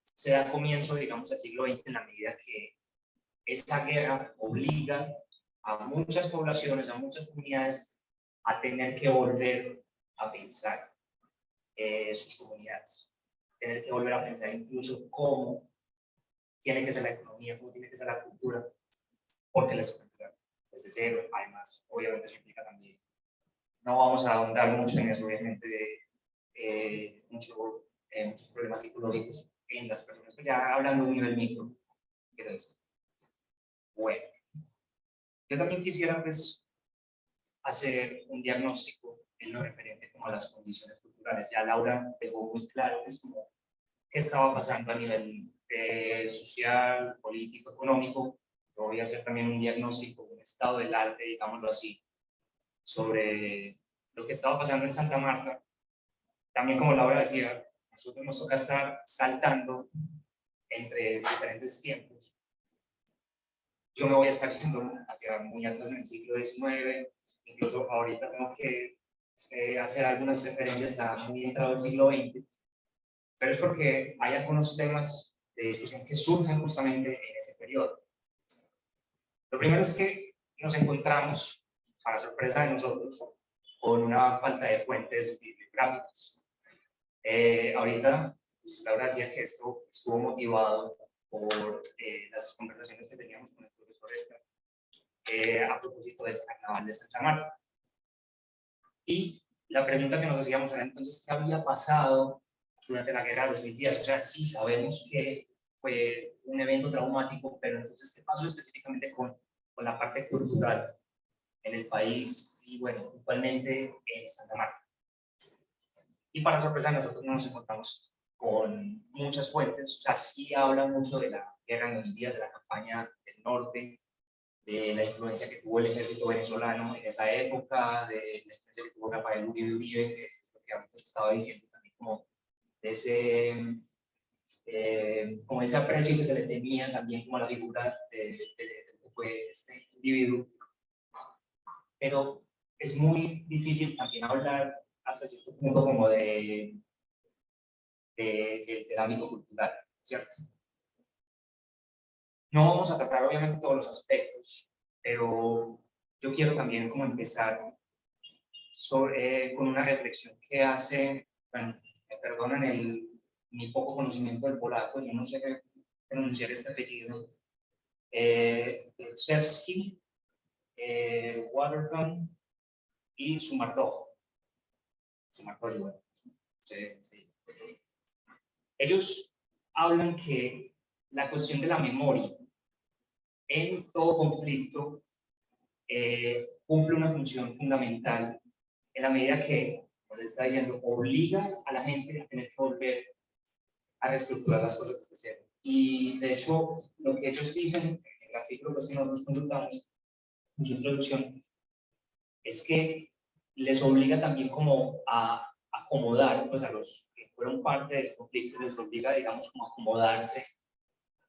se da comienzo, digamos, al siglo XX en la medida que esa guerra obliga a muchas poblaciones, a muchas comunidades, a tener que volver a pensar sus comunidades, tener que volver a pensar incluso cómo tiene que ser la economía, cómo tiene que ser la cultura, porque les empezar desde cero. Además, obviamente eso implica también, no vamos a ahondar mucho en eso, obviamente, muchos problemas psicológicos en las personas, pues ya hablando de un nivel micro. Bueno, yo también quisiera pues hacer un diagnóstico en lo referente como a las condiciones culturales. Ya Laura dejó muy claro pues, como qué estaba pasando a nivel social, político, económico. Yo voy a hacer también un diagnóstico, un estado del arte, digámoslo así, sobre lo que estaba pasando en Santa Marta. También como Laura decía, a nosotros nos toca estar saltando entre diferentes tiempos. Yo me voy a estar yendo hacia muy atrás en el siglo XIX, incluso ahorita tengo que hacer algunas referencias a muy entrado el siglo XX, pero es porque hay algunos temas de discusión que surgen justamente en ese periodo. Lo primero es que nos encontramos, para sorpresa de nosotros, con una falta de fuentes bibliográficas. Ahorita, pues, Laura decía que esto estuvo motivado por las conversaciones que teníamos con el profesor Edgar a propósito del Carnaval de Santa Marta. Y la pregunta que nos hacíamos era entonces, ¿qué había pasado durante la guerra de los 1000 días? O sea, sí sabemos que fue un evento traumático, pero entonces, ¿qué pasó específicamente con la parte cultural en el país y, bueno, puntualmente en Santa Marta? Y para sorpresa, nosotros no nos encontramos con muchas fuentes. O sea, sí habla mucho de la guerra de los 1000 días, de la campaña del norte, de la influencia que tuvo el ejército venezolano en esa época, de la influencia que tuvo Rafael Uribe, que es lo que antes estaba diciendo también, como como ese aprecio que se le tenía también como a la figura de que fue este individuo. Pero es muy difícil también hablar hasta cierto punto como del ámbito cultural, ¿cierto? No vamos a tratar obviamente todos los aspectos, pero yo quiero también como empezar con una reflexión que hace, bueno, me perdonan mi poco conocimiento del polaco, yo no sé pronunciar este apellido, Czerski, Waterton y Sumartov. Bueno, sí. Ellos hablan que la cuestión de la memoria en todo conflicto cumple una función fundamental en la medida que, como les está diciendo, obliga a la gente a tener que volver a reestructurar las cosas desde cero. Y de hecho, lo que ellos dicen en el artículo que nosotros consultamos en su introducción es que les obliga también como a acomodar, pues a los que fueron parte del conflicto, les obliga, digamos, como a acomodarse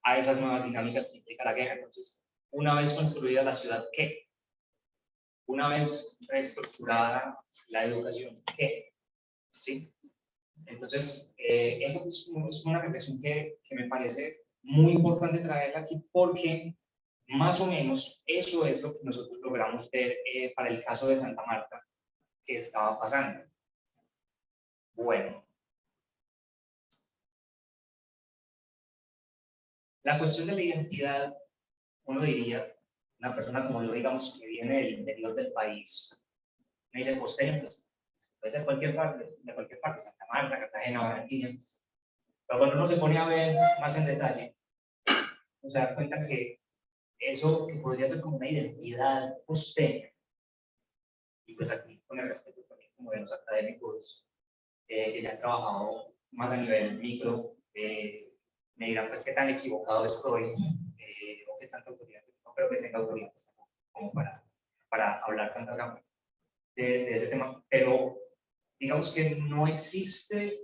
a esas nuevas dinámicas que implica la guerra. Entonces, una vez construida la ciudad, ¿qué? Una vez reestructurada la educación, ¿qué? ¿Sí? Entonces, esa es una reflexión que me parece muy importante traer aquí porque más o menos eso es lo que nosotros logramos ver para el caso de Santa Marta que estaba pasando. Bueno. La cuestión de la identidad, uno diría, una persona como yo, digamos, que viene del interior del país, me dice costeño, pues puede ser cualquier parte, de cualquier parte, Santa Marta, Cartagena, Barranquilla. Pero cuando uno se pone a ver más en detalle, uno se da cuenta que eso que podría ser como una identidad costeña, y pues aquí con el respeto también como de los académicos que ya han trabajado más a nivel micro, me dirán pues qué tan equivocado estoy o qué tanta autoridad, no creo que tenga autoridad como para hablar tanto de ese tema, pero digamos que no existe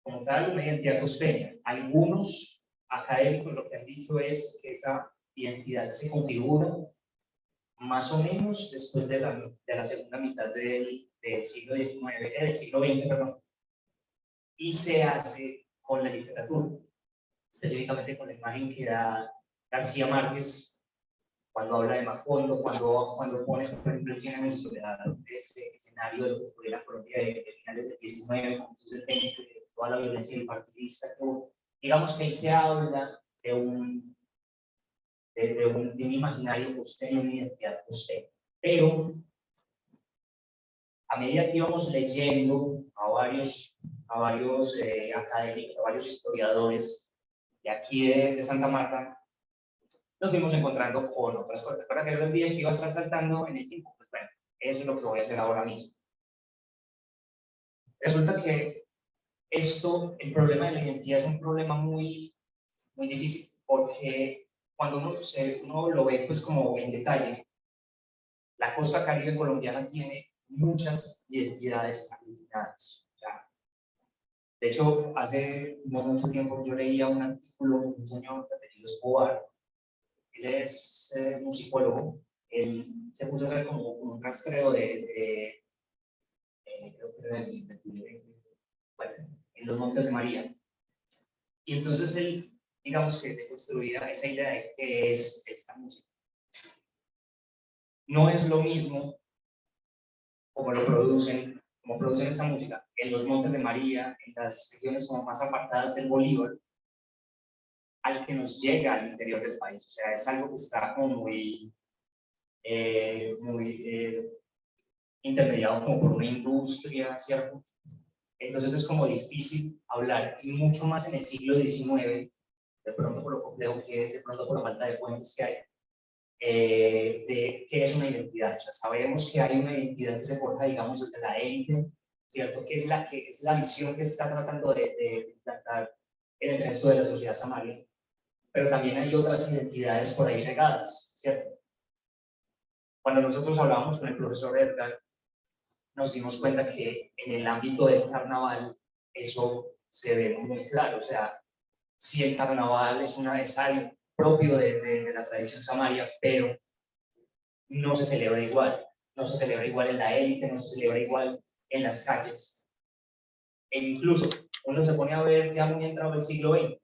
como tal una identidad costeña. Algunos académicos lo que han dicho es que esa identidad se configura más o menos después de la segunda mitad del siglo XIX, del siglo XX, perdón, y se hace con la literatura, específicamente con la imagen que da García Márquez, cuando habla de Macondo, cuando pone, por ejemplo, el Cien años de soledad, ese escenario de lo que fue la Colombia de finales del 19, comienzos del 20, de toda la violencia partidista, digamos que ahí se habla de un imaginario costeño, una identidad costeña. Pero a medida que íbamos leyendo a varios académicos, a varios historiadores de aquí de Santa Marta, nos fuimos encontrando con otras cosas. Recuerda que el día que iba a estar saltando en el tiempo, pues bueno, eso es lo que voy a hacer ahora mismo. Resulta que el problema de la identidad es un problema muy, muy difícil, porque cuando uno lo ve pues como en detalle, la costa caribe colombiana tiene muchas identidades aglutinadas. De hecho, hace no mucho tiempo yo leía un artículo de un señor de apellido Escobar. Él es musicólogo. Él se puso a hacer como un rastreo creo que bueno, en los Montes de María. Y entonces él, digamos que deconstruía esa idea de qué es esta música. No es lo mismo como producen esta música en los Montes de María, en las regiones como más apartadas del Bolívar, al que nos llega al interior del país. O sea, es algo que está como muy intermediado como por una industria, ¿cierto? Entonces es como difícil hablar, y mucho más en el siglo XIX, de pronto por lo complejo que es, de pronto por la falta de fuentes que hay, de qué es una identidad. O sea, sabemos que hay una identidad que se forja, digamos, desde la élite, ¿cierto? Que es la visión que está tratando de implantar en el resto de la sociedad samaria, pero también hay otras identidades por ahí regadas, ¿cierto? Cuando nosotros hablábamos con el profesor Edgar, nos dimos cuenta que en el ámbito del carnaval eso se ve muy claro. O sea, si el carnaval es algo propio de la tradición samaria, pero no se celebra igual. No se celebra igual en la élite, no se celebra igual en las calles. E incluso uno se pone a ver ya muy entrado el siglo XX,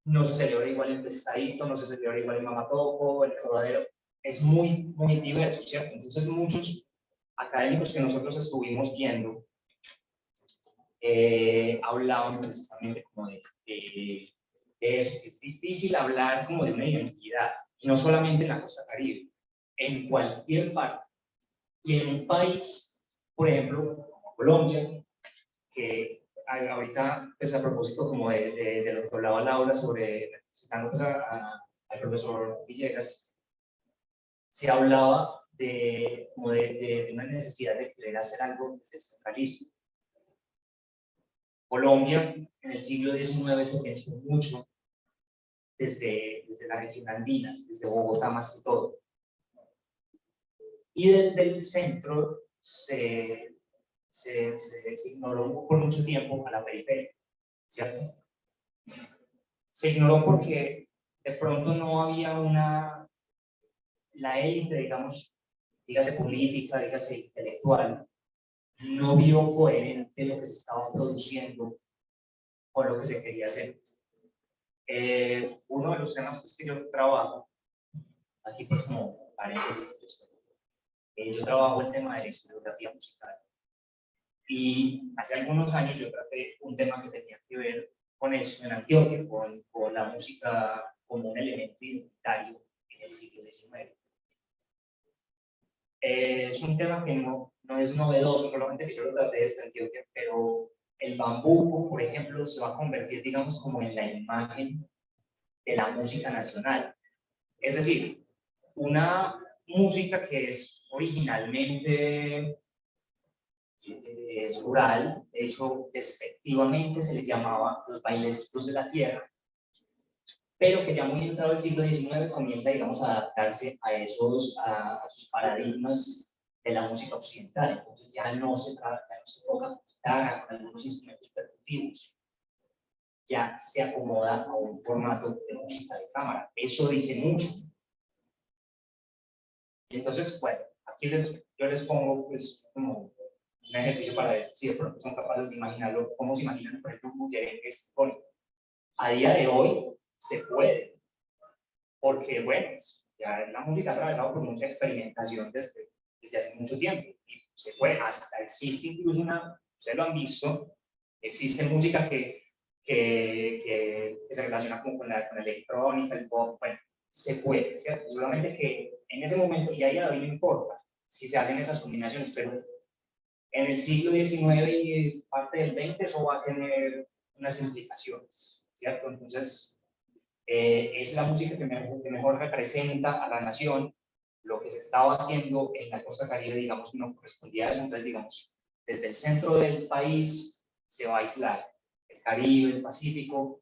no se celebra igual en Pescadito, no se celebra igual en Mamatoco, en el Rodadero. Es muy, muy diverso, ¿cierto? Entonces muchos académicos que nosotros estuvimos viendo hablaban precisamente como de eso. Es difícil hablar como de una identidad, y no solamente en la costa caribe, en cualquier parte. Y en un país, por ejemplo, como Colombia, que ahorita, pues a propósito como de lo que hablaba Laura sobre, citando pues al profesor Villegas, se hablaba como de una necesidad de querer hacer algo desde el centralismo. Colombia en el siglo XIX se pensó mucho desde la región andina, desde Bogotá más que todo. Y desde el centro se ignoró por mucho tiempo a la periferia, ¿cierto? Se ignoró porque de pronto no había la élite, digamos, dígase política, dígase intelectual, no vio coherente lo que se estaba produciendo con lo que se quería hacer. Uno de los temas pues, que yo trabajo, aquí pues como paréntesis, yo trabajo el tema de la historiografía musical. Y hace algunos años yo traté un tema que tenía que ver con eso en Antioquia, con la música como un elemento identitario en el siglo XIX. Es un tema que no es novedoso, solamente que yo lo traté desde Antioquia, pero el bambuco, por ejemplo, se va a convertir, digamos, como en la imagen de la música nacional. Es decir, una música que es originalmente es rural, de hecho, despectivamente se le llamaba los bailecitos de la tierra, pero que ya muy entrado el siglo XIX comienza, digamos, a adaptarse a esos paradigmas de la música occidental. Entonces ya no se toca guitarra con algunos instrumentos percutivos, ya se acomoda a un formato de música de cámara. Eso dice mucho. Y entonces, bueno, aquí yo les pongo pues como un ejercicio para ver si de pronto son capaces de imaginarlo, cómo se imaginan, por ejemplo, un bullerengue sinfónico. A día de hoy se puede. porque, bueno, ya la música ha atravesado por mucha experimentación desde hace mucho tiempo, y se puede, hasta existe incluso ustedes lo han visto, existe música que se relaciona con la electrónica, el pop, bueno, se puede, ¿cierto? Solamente que en ese momento, y a día de hoy no importa si se hacen esas combinaciones, pero en el siglo XIX y parte del XX eso va a tener unas implicaciones, ¿cierto? Entonces, es la música que mejor representa a la nación. Lo que se estaba haciendo en la costa caribe, digamos, no correspondía a eso. Entonces, digamos, desde el centro del país se va a aislar el Caribe, el Pacífico,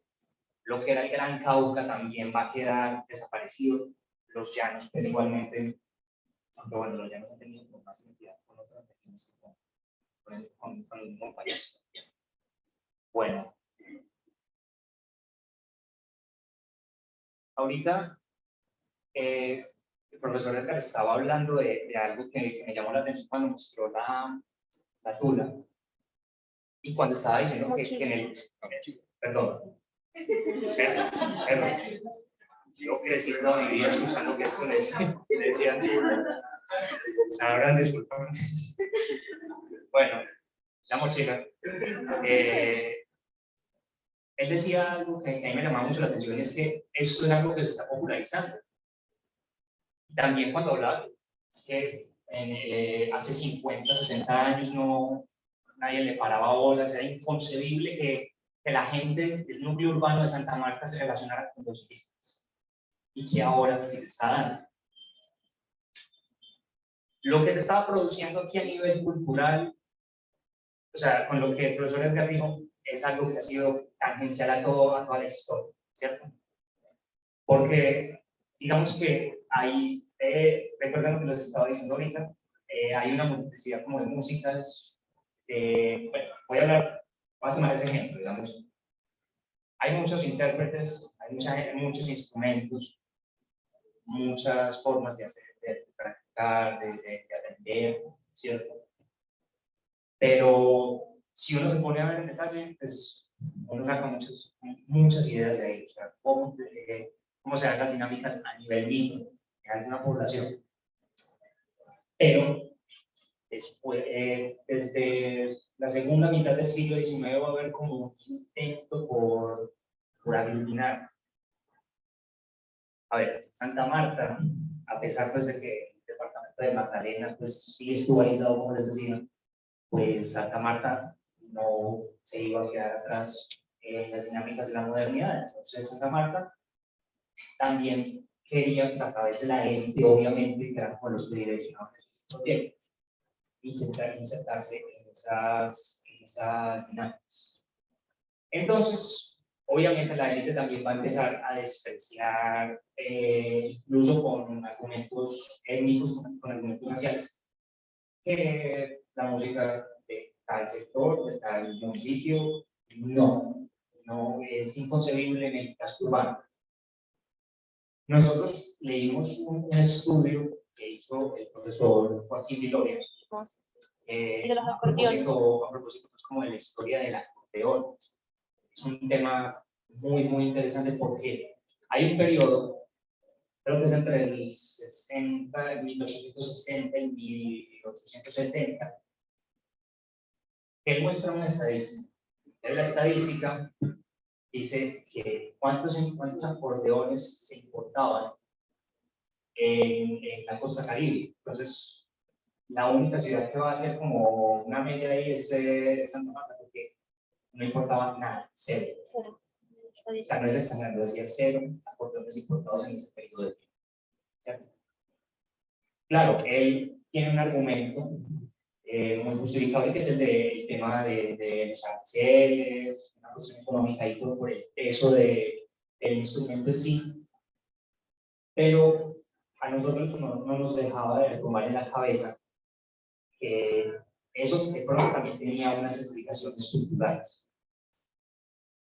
lo que era el Gran Cauca también va a quedar desaparecido, los llanos, pues igualmente, aunque bueno, los llanos han tenido más identidad con otras regiones, con el mismo país. Bueno, ahorita el profesor Edgar estaba hablando de algo que me llamó la atención cuando mostró la tula, y cuando estaba diciendo que en el... Perdón. Yo crecí toda mi vida escuchando que eso le decían sabrán disculpar. Bueno, la mochila. Él decía algo que a mí me llamaba mucho la atención, es que esto es algo que se está popularizando. También cuando hablaba, es que hace 50, 60 años nadie le paraba bolas, era inconcebible que la gente del núcleo urbano de Santa Marta se relacionara con los indígenas, y que ahora sí se está dando. Lo que se estaba produciendo aquí a nivel cultural, o sea, con lo que el profesor Edgar dijo, es algo que ha sido tangencial a toda la historia, ¿cierto? Porque, digamos que hay, recuerden lo que les estaba diciendo ahorita, hay una multiplicidad como de músicas, bueno, voy a tomar ese ejemplo, digamos. Hay muchos intérpretes, hay muchos instrumentos, muchas formas de hacer, de practicar, de aprender, ¿cierto? Pero si uno se pone a ver en detalle, pues uno saca muchas ideas de ahí, o sea, cómo se dan las dinámicas a nivel micro de alguna población. Pero después, desde la segunda mitad del siglo XIX va a haber como un intento por aglutinar. A ver, Santa Marta, a pesar pues de que el departamento de Magdalena pues sí estuvo aislado, como les decía, pues Santa Marta no se iba a quedar atrás en las dinámicas de la modernidad. Entonces Santa Marta también quería, pues a través de la élite, obviamente, que eran como los que direccionaban esos proyectos, insertarse en esas dinámicas. Entonces, obviamente la élite también va a empezar a despreciar, incluso con argumentos étnicos, con argumentos raciales, que la música de tal sector, de tal municipio, no es inconcebible en el casco urbano. Nosotros leímos un estudio que hizo el profesor Joaquín Viloria, a propósito pues, como de la historia del acordeón. Es un tema muy interesante porque hay un periodo, creo que es entre el 1860 y 1870, que muestra una estadística. La estadística dice que cuántos acordeones se importaban en la costa caribe. Entonces, la única ciudad que va a ser como una media ahí es Santa Marta, porque no importaba nada, cero. O sea, no es exagerando, decía cero acordeones importados en ese periodo de tiempo, ¿cierto? Claro, él tiene un argumento muy justificable, que es el tema de los aranceles, una cuestión económica y todo por el peso del instrumento en sí, pero a nosotros no nos dejaba de retomar en la cabeza que eso de pronto también tenía unas explicaciones culturales.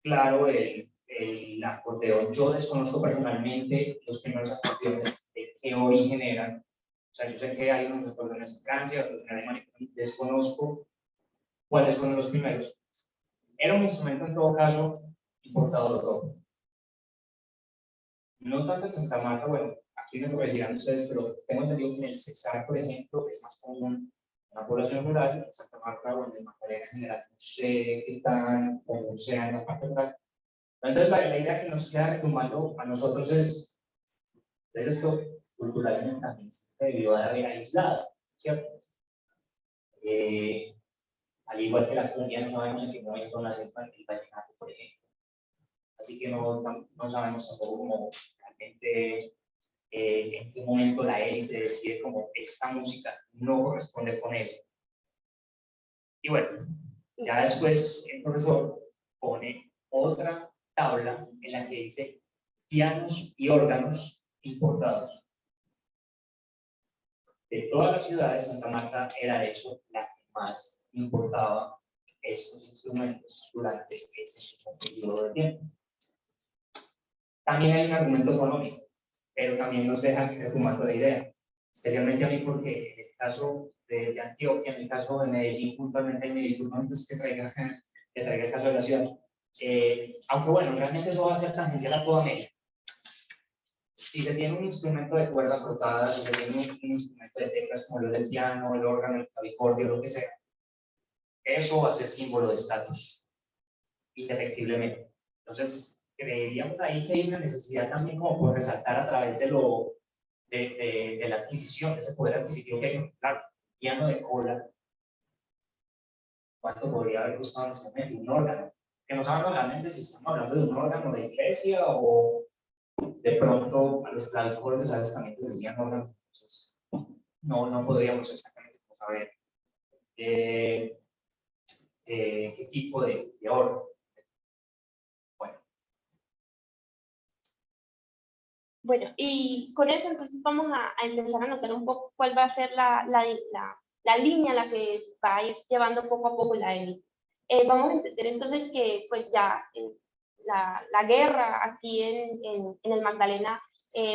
Claro, el acordeón, yo desconozco personalmente los primeros acordeones de qué origen eran. O sea, yo sé que hay unos acordeones en Francia, otros en Alemania, desconozco cuáles fueron los primeros. Era un instrumento en todo caso importado de Europa. no tanto en Santa Marta, bueno, aquí me corregirán ustedes, pero tengo entendido que en el Cesar, por ejemplo, es más común una población rural, en Santa Marta o en el Magdalena en general, no sé qué tan común sea en la parte rural. Entonces, la idea que nos queda retomando a nosotros es esto culturalmente también se debió de haber aislado, ¿cierto? Al igual que la cumbia, no sabemos en qué momento nace el vallenato, por ejemplo. Así que no sabemos tampoco cómo realmente en qué momento la élite decide como esta música no corresponde con eso. Y bueno, ya después el profesor pone otra tabla en la que dice pianos y órganos importados. De todas las ciudades, Santa Marta era de hecho la que más importaba estos instrumentos durante ese mismo periodo de tiempo. También hay un argumento económico, pero también nos deja retomando la idea, especialmente a mí porque en el caso de Antioquia, en el caso de Medellín, puntualmente me disculpan que traiga el caso de la ciudad, aunque bueno, realmente eso va a ser tangencial a toda América. Si se tiene un instrumento de cuerda frotada, si se tiene un instrumento de teclas como el piano, el órgano, el clavicordio, lo que sea, eso va a ser símbolo de estatus, indefectiblemente. Entonces, creeríamos ahí que hay una necesidad también como por resaltar a través de la adquisición, de ese poder adquisitivo que hay, claro, piano de cola, ¿cuánto podría haber costado en ese momento? Un órgano, que no sabemos realmente si estamos hablando de un órgano de iglesia o de pronto a los clavicordios a veces también les decían órganos, entonces no podríamos exactamente saber qué tipo de órgano. Bueno, y con eso entonces vamos a empezar a notar un poco cuál va a ser la línea a la que va a ir llevando poco a poco la élite. Vamos a entender entonces que pues ya la guerra aquí en el Magdalena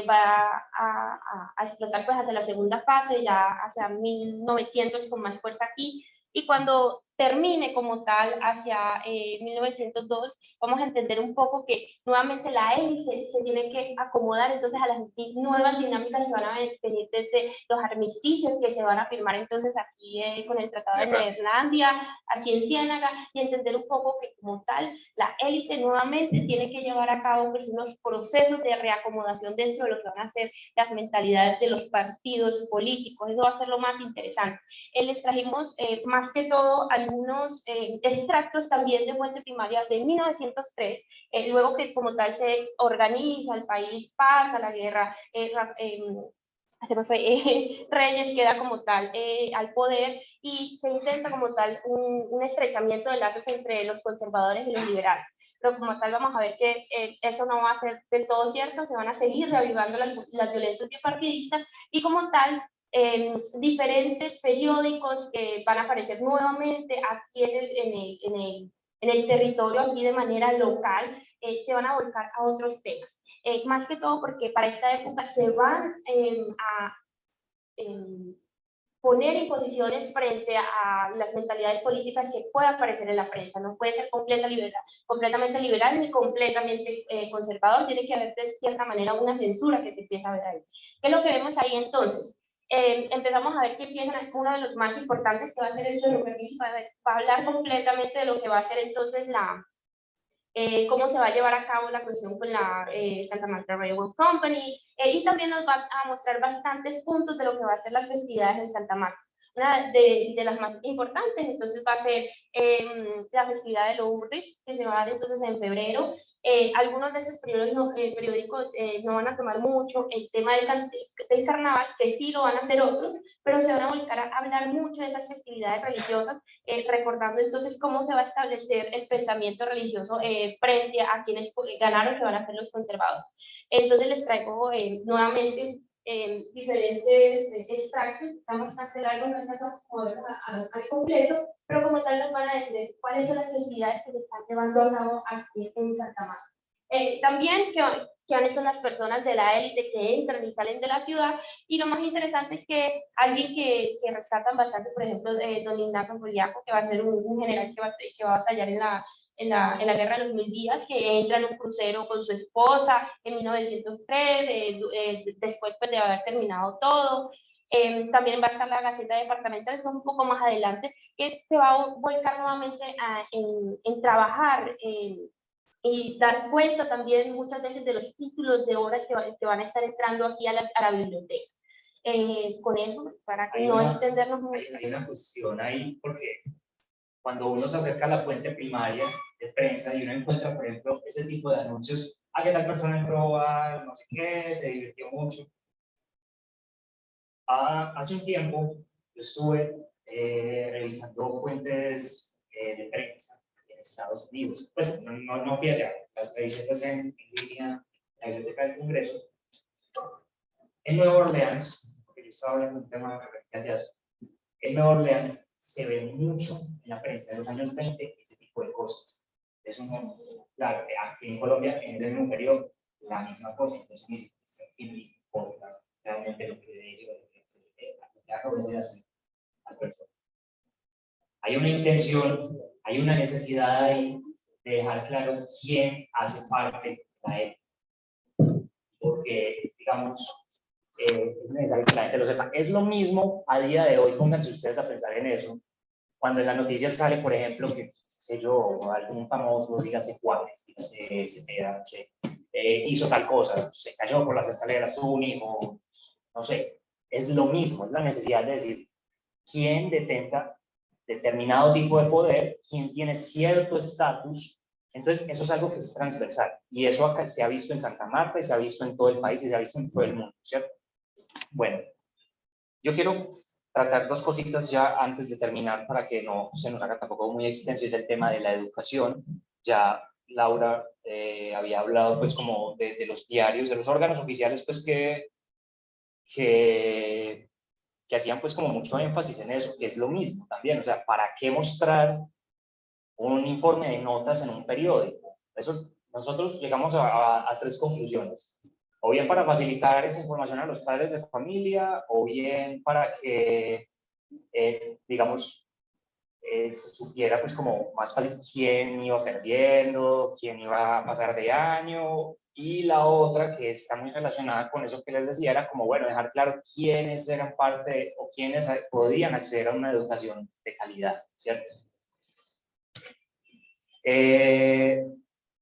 va a explotar pues hacia la segunda fase, ya hacia 1900 con más fuerza aquí, y cuando termine como tal hacia 1902, vamos a entender un poco que nuevamente la élite se tiene que acomodar entonces a las nuevas dinámicas que van a venir desde los armisticios que se van a firmar entonces aquí con el Tratado de Neerlandia, aquí en Ciénaga, y entender un poco que como tal la élite nuevamente tiene que llevar a cabo pues, unos procesos de reacomodación dentro de lo que van a ser las mentalidades de los partidos políticos. Eso va a ser lo más interesante. Les trajimos más que todo algunos extractos también de Fuente Primaria de 1903, luego que como tal se organiza, el país pasa la guerra, Reyes queda como tal al poder y se intenta como tal un estrechamiento de lazos entre los conservadores y los liberales. Pero como tal vamos a ver que eso no va a ser del todo cierto, se van a seguir reavivando las violencias bipartidistas y como tal diferentes periódicos que van a aparecer nuevamente aquí en el territorio, aquí de manera local, se van a volcar a otros temas. Más que todo porque para esta época se van a poner en posiciones frente a las mentalidades políticas que puede aparecer en la prensa. No puede ser completamente liberal ni completamente conservador, tiene que haber de cierta manera una censura que se empieza a ver ahí. ¿Qué es lo que vemos ahí entonces? Empezamos a ver que empieza uno de los más importantes que va a ser el ferrocarril, va a hablar completamente de lo que va a ser entonces cómo se va a llevar a cabo la cuestión con la Santa Marta Railway Company, y también nos va a mostrar bastantes puntos de lo que va a ser las festividades en Santa Marta. Una de las más importantes, entonces, va a ser la festividad de Lourdes, que se va a dar entonces en febrero. Algunos de esos periódicos no van a tomar mucho el tema del carnaval, que sí lo van a hacer otros, pero se van a volcar a hablar mucho de esas festividades religiosas, recordando entonces cómo se va a establecer el pensamiento religioso frente a quienes ganaron, que van a ser los conservadores. Entonces les traigo nuevamente diferentes extractos, están bastante largos, no están como al completo, pero como tal nos van a decir cuáles son las festividades que se están llevando a cabo aquí en Santa Marta. También quiénes son las personas de la élite que entran y salen de la ciudad, y lo más interesante es que alguien que rescatan bastante, por ejemplo, don Ignacio Poliaco, que va a ser un general que va a batallar la Guerra de los 1000 días, que entra en un crucero con su esposa en 1903, después pues, de haber terminado todo. También va a estar la Gaceta Departamental, eso un poco más adelante, que se va a volcar nuevamente en trabajar y dar cuenta también muchas veces de los títulos de obras que van a estar entrando aquí a la biblioteca. Con eso, para que no extendernos mucho. Hay una cuestión ahí, porque cuando uno se acerca a la fuente primaria de prensa y uno encuentra, por ejemplo, ese tipo de anuncios, que tal persona entró a no sé qué, se divirtió mucho. Hace un tiempo yo estuve revisando fuentes de prensa en Estados Unidos. Pues no fui allá, las revisé pues, en línea en la Biblioteca del Congreso. En Nueva Orleans, porque yo estaba hablando de un tema de allá, en Nueva Orleans se ve mucho en la prensa de los años 20 ese tipo de cosas. Eso no, claro, aquí en Colombia, en ese mismo periodo, la misma cosa, entonces ni siquiera importa realmente lo que de ellos al personal. Hay una intención, hay una necesidad ahí de dejar claro quién hace parte de la época. Porque, digamos, es necesario que la gente lo sepa. Es lo mismo a día de hoy, pónganse ustedes a pensar en eso, cuando en las noticias sale, por ejemplo, que, sé yo, algún famoso, dígase Juárez, dígase Cepeda, no sé, hizo tal cosa, se cayó por las escaleras, tuvo un hijo, no sé, es lo mismo, es la necesidad de decir quién detenta determinado tipo de poder, quién tiene cierto estatus. Entonces, eso es algo que es transversal, y eso acá se ha visto en Santa Marta, y se ha visto en todo el país, y se ha visto en todo el mundo, ¿cierto? Bueno, yo quiero tratar dos cositas ya antes de terminar para que no se nos haga tampoco muy extenso, es el tema de la educación. Ya Laura había hablado pues como de los diarios, de los órganos oficiales pues que hacían pues como mucho énfasis en eso, que es lo mismo también, o sea, ¿para qué mostrar un informe de notas en un periódico? Eso, nosotros llegamos a tres conclusiones. O bien para facilitar esa información a los padres de familia, o bien para que, digamos, se supiera pues como más fácil quién iba perdiendo, quién iba a pasar de año, y la otra que está muy relacionada con eso que les decía era como, bueno, dejar claro quiénes eran parte o quiénes podían acceder a una educación de calidad, ¿cierto?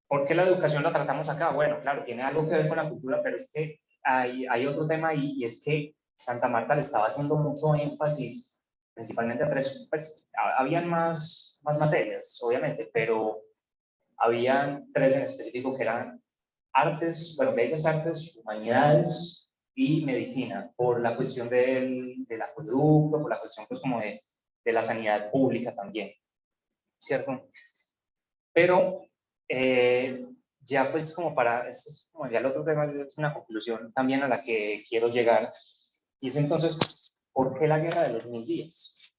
¿Por qué la educación la tratamos acá? Bueno, claro, tiene algo que ver con la cultura, pero es que hay otro tema ahí, y es que Santa Marta le estaba haciendo mucho énfasis, principalmente a tres, pues, habían más materias, obviamente, pero habían tres en específico que eran artes, bueno, bellas artes, humanidades y medicina, por la cuestión del acueducto, por la cuestión pues como de la sanidad pública también, ¿cierto? Pero ya pues como para, este es como ya el otro tema, es una conclusión también a la que quiero llegar, y es entonces, ¿por qué la Guerra de los 1000 días?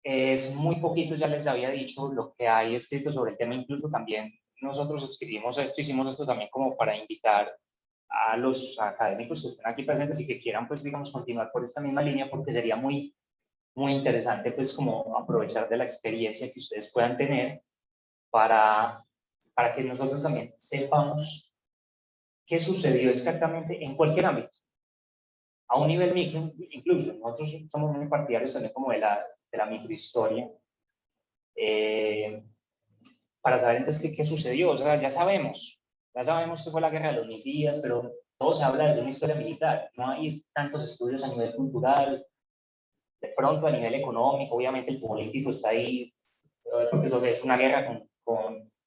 Es muy poquito, ya les había dicho lo que hay escrito sobre el tema, incluso también nosotros escribimos esto, hicimos esto también como para invitar a los académicos que estén aquí presentes y que quieran pues digamos continuar por esta misma línea, porque sería muy interesante pues como aprovechar de la experiencia que ustedes puedan tener para que nosotros también sepamos qué sucedió exactamente en cualquier ámbito, a un nivel micro. Incluso nosotros somos muy partidarios también como de la microhistoria, para saber entonces qué sucedió. O sea, ya sabemos que fue la Guerra de los 1000 días, pero todo se habla desde una historia militar, no hay tantos estudios a nivel cultural, de pronto a nivel económico, obviamente el político está ahí, porque eso es una guerra con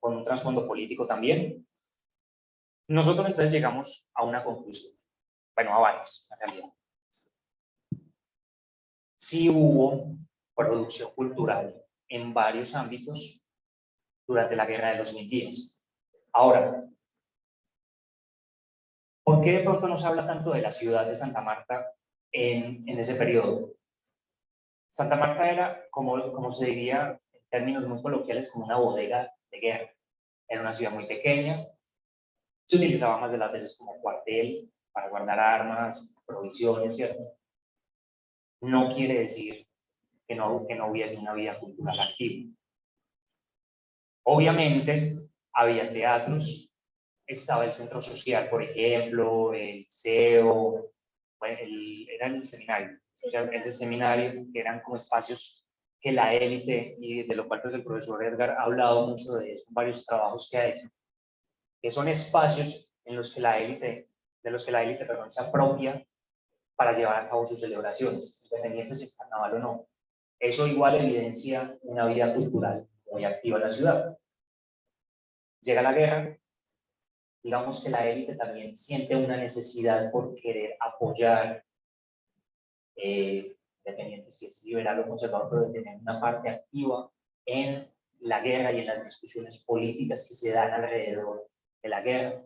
un trasfondo político también. Nosotros entonces llegamos a una conclusión, bueno, a varias en realidad. Sí hubo producción cultural en varios ámbitos durante la Guerra de los 1000 días. Ahora, ¿por qué de pronto no se habla tanto de la ciudad de Santa Marta en ese periodo? Santa Marta era, como se diría en términos muy coloquiales, como una bodega de guerra. Era una ciudad muy pequeña, se utilizaba más de las veces como cuartel para guardar armas, provisiones, ¿cierto? No quiere decir que no hubiese una vida cultural activa. Obviamente, había teatros, estaba el centro social, por ejemplo, el liceo, bueno, era el seminario, el seminario, que eran como espacios que la élite, y de lo cual pues el profesor Edgar ha hablado mucho de eso, varios trabajos que ha hecho, que son espacios en los que la élite, perdón, se apropia para llevar a cabo sus celebraciones, independientes si es carnaval o no. Eso igual evidencia una vida cultural muy activa en la ciudad. Llega la guerra, digamos que la élite también siente una necesidad por querer apoyar, independiente si es liberal o conservador, pero de tener una parte activa en la guerra y en las discusiones políticas que se dan alrededor de la guerra.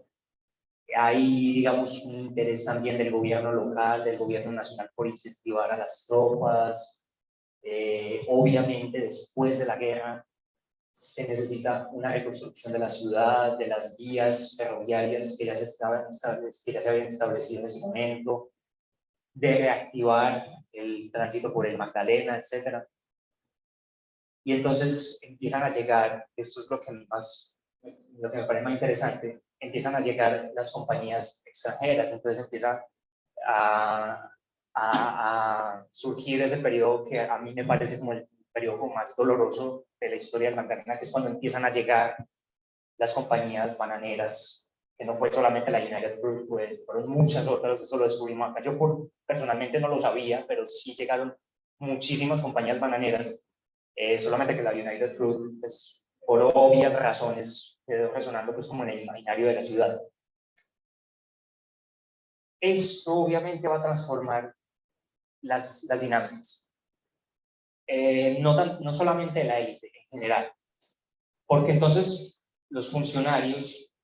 Hay, digamos, un interés también del gobierno local, del gobierno nacional por incentivar a las tropas. Obviamente, después de la guerra, se necesita una reconstrucción de la ciudad, de las vías ferroviarias que ya se habían establecido en ese momento, de reactivar el tránsito por el Magdalena, etc. Y entonces empiezan a llegar, esto es lo que me parece más interesante, empiezan a llegar las compañías extranjeras, entonces empieza a surgir ese periodo que a mí me parece como el periodo más doloroso de la historia del Magdalena, que es cuando empiezan a llegar las compañías bananeras, que no fue solamente la United Fruit, fueron muchas otras, eso lo descubrimos acá. Yo personalmente no lo sabía, pero sí llegaron muchísimas compañías bananeras, solamente que la United Fruit, pues, por obvias razones, quedó resonando pues como en el imaginario de la ciudad. Esto obviamente va a transformar las dinámicas, no solamente de la élite en general, porque entonces los funcionarios,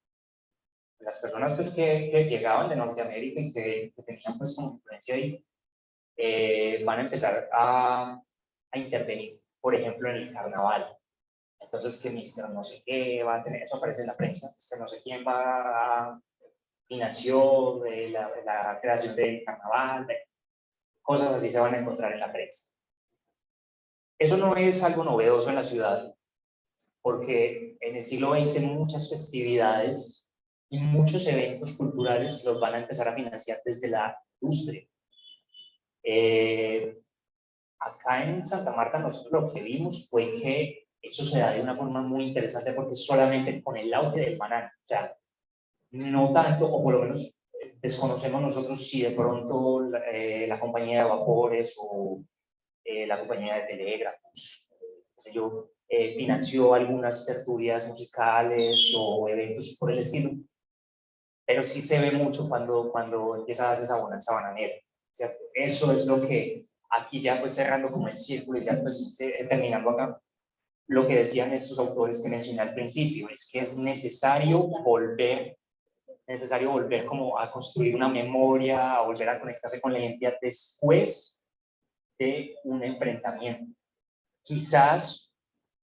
las personas pues, que llegaban de Norteamérica y que tenían pues como influencia ahí, van a empezar a intervenir, por ejemplo, en el carnaval. Entonces, que Mr. no sé qué va a tener, eso aparece en la prensa, Mr. no sé quién va a financió la creación del carnaval, cosas así se van a encontrar en la prensa. Eso no es algo novedoso en la ciudad, porque en el siglo XX muchas festividades y muchos eventos culturales los van a empezar a financiar desde la industria. Acá en Santa Marta nosotros lo que vimos fue que eso se da de una forma muy interesante porque solamente con el auge del banano, o sea, no tanto, o por lo menos desconocemos nosotros si de pronto la compañía de vapores o la compañía de telégrafos, qué sé yo, financió algunas tertulias musicales o eventos por el estilo, pero sí se ve mucho cuando empieza a hacer esa bonanza bananera, ¿cierto? Eso es lo que aquí ya pues cerrando como el círculo y ya pues terminando acá, lo que decían estos autores que mencioné al principio, es que es necesario volver como a construir una memoria, a volver a conectarse con la identidad después de un enfrentamiento. Quizás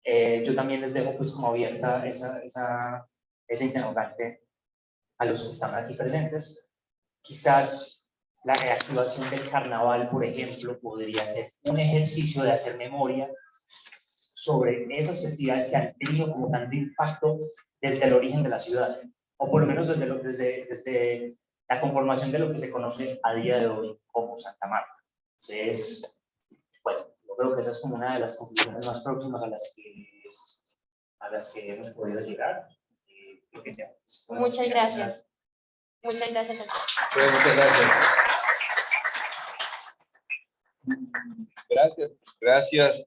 yo también les dejo pues como abierta esa interrogante a los que están aquí presentes. Quizás la reactivación del carnaval, por ejemplo, podría ser un ejercicio de hacer memoria sobre esas festividades que han tenido como tanto impacto desde el origen de la ciudad, o por lo menos desde la conformación de lo que se conoce a día de hoy como Santa Marta. Entonces, pues yo creo que esa es como una de las conclusiones más próximas a las que hemos podido llegar. Muchas gracias. Muchas gracias a ti. Muchas gracias. Gracias, gracias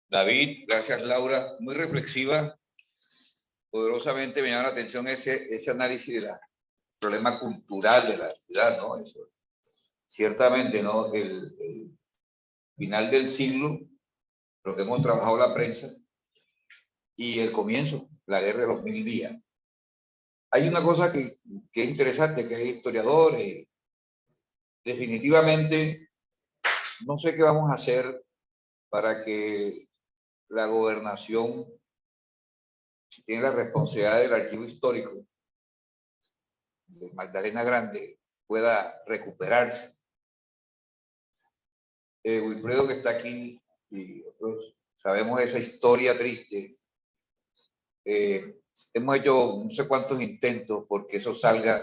David, gracias Laura, muy reflexiva, poderosamente me llama la atención ese análisis del problema cultural de la ciudad, ¿no? Eso, ciertamente, ¿no? El final del siglo, lo que hemos trabajado la prensa, y el comienzo, la guerra de los 1000 días. Hay una cosa que es interesante, que hay historiadores, definitivamente, no sé qué vamos a hacer para que la gobernación tiene la responsabilidad del archivo histórico de Magdalena Grande pueda recuperarse. Wilfredo, que está aquí, y otros sabemos esa historia triste hemos hecho no sé cuántos intentos porque eso salga.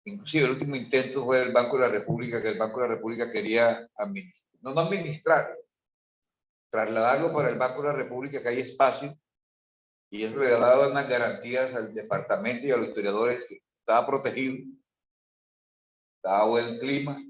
Inclusive el último intento fue el Banco de la República, que el Banco de la República quería administrar, trasladarlo para el Banco de la República, que hay espacio, y eso le daba unas garantías al departamento y a los historiadores que estaba protegido, estaba buen clima,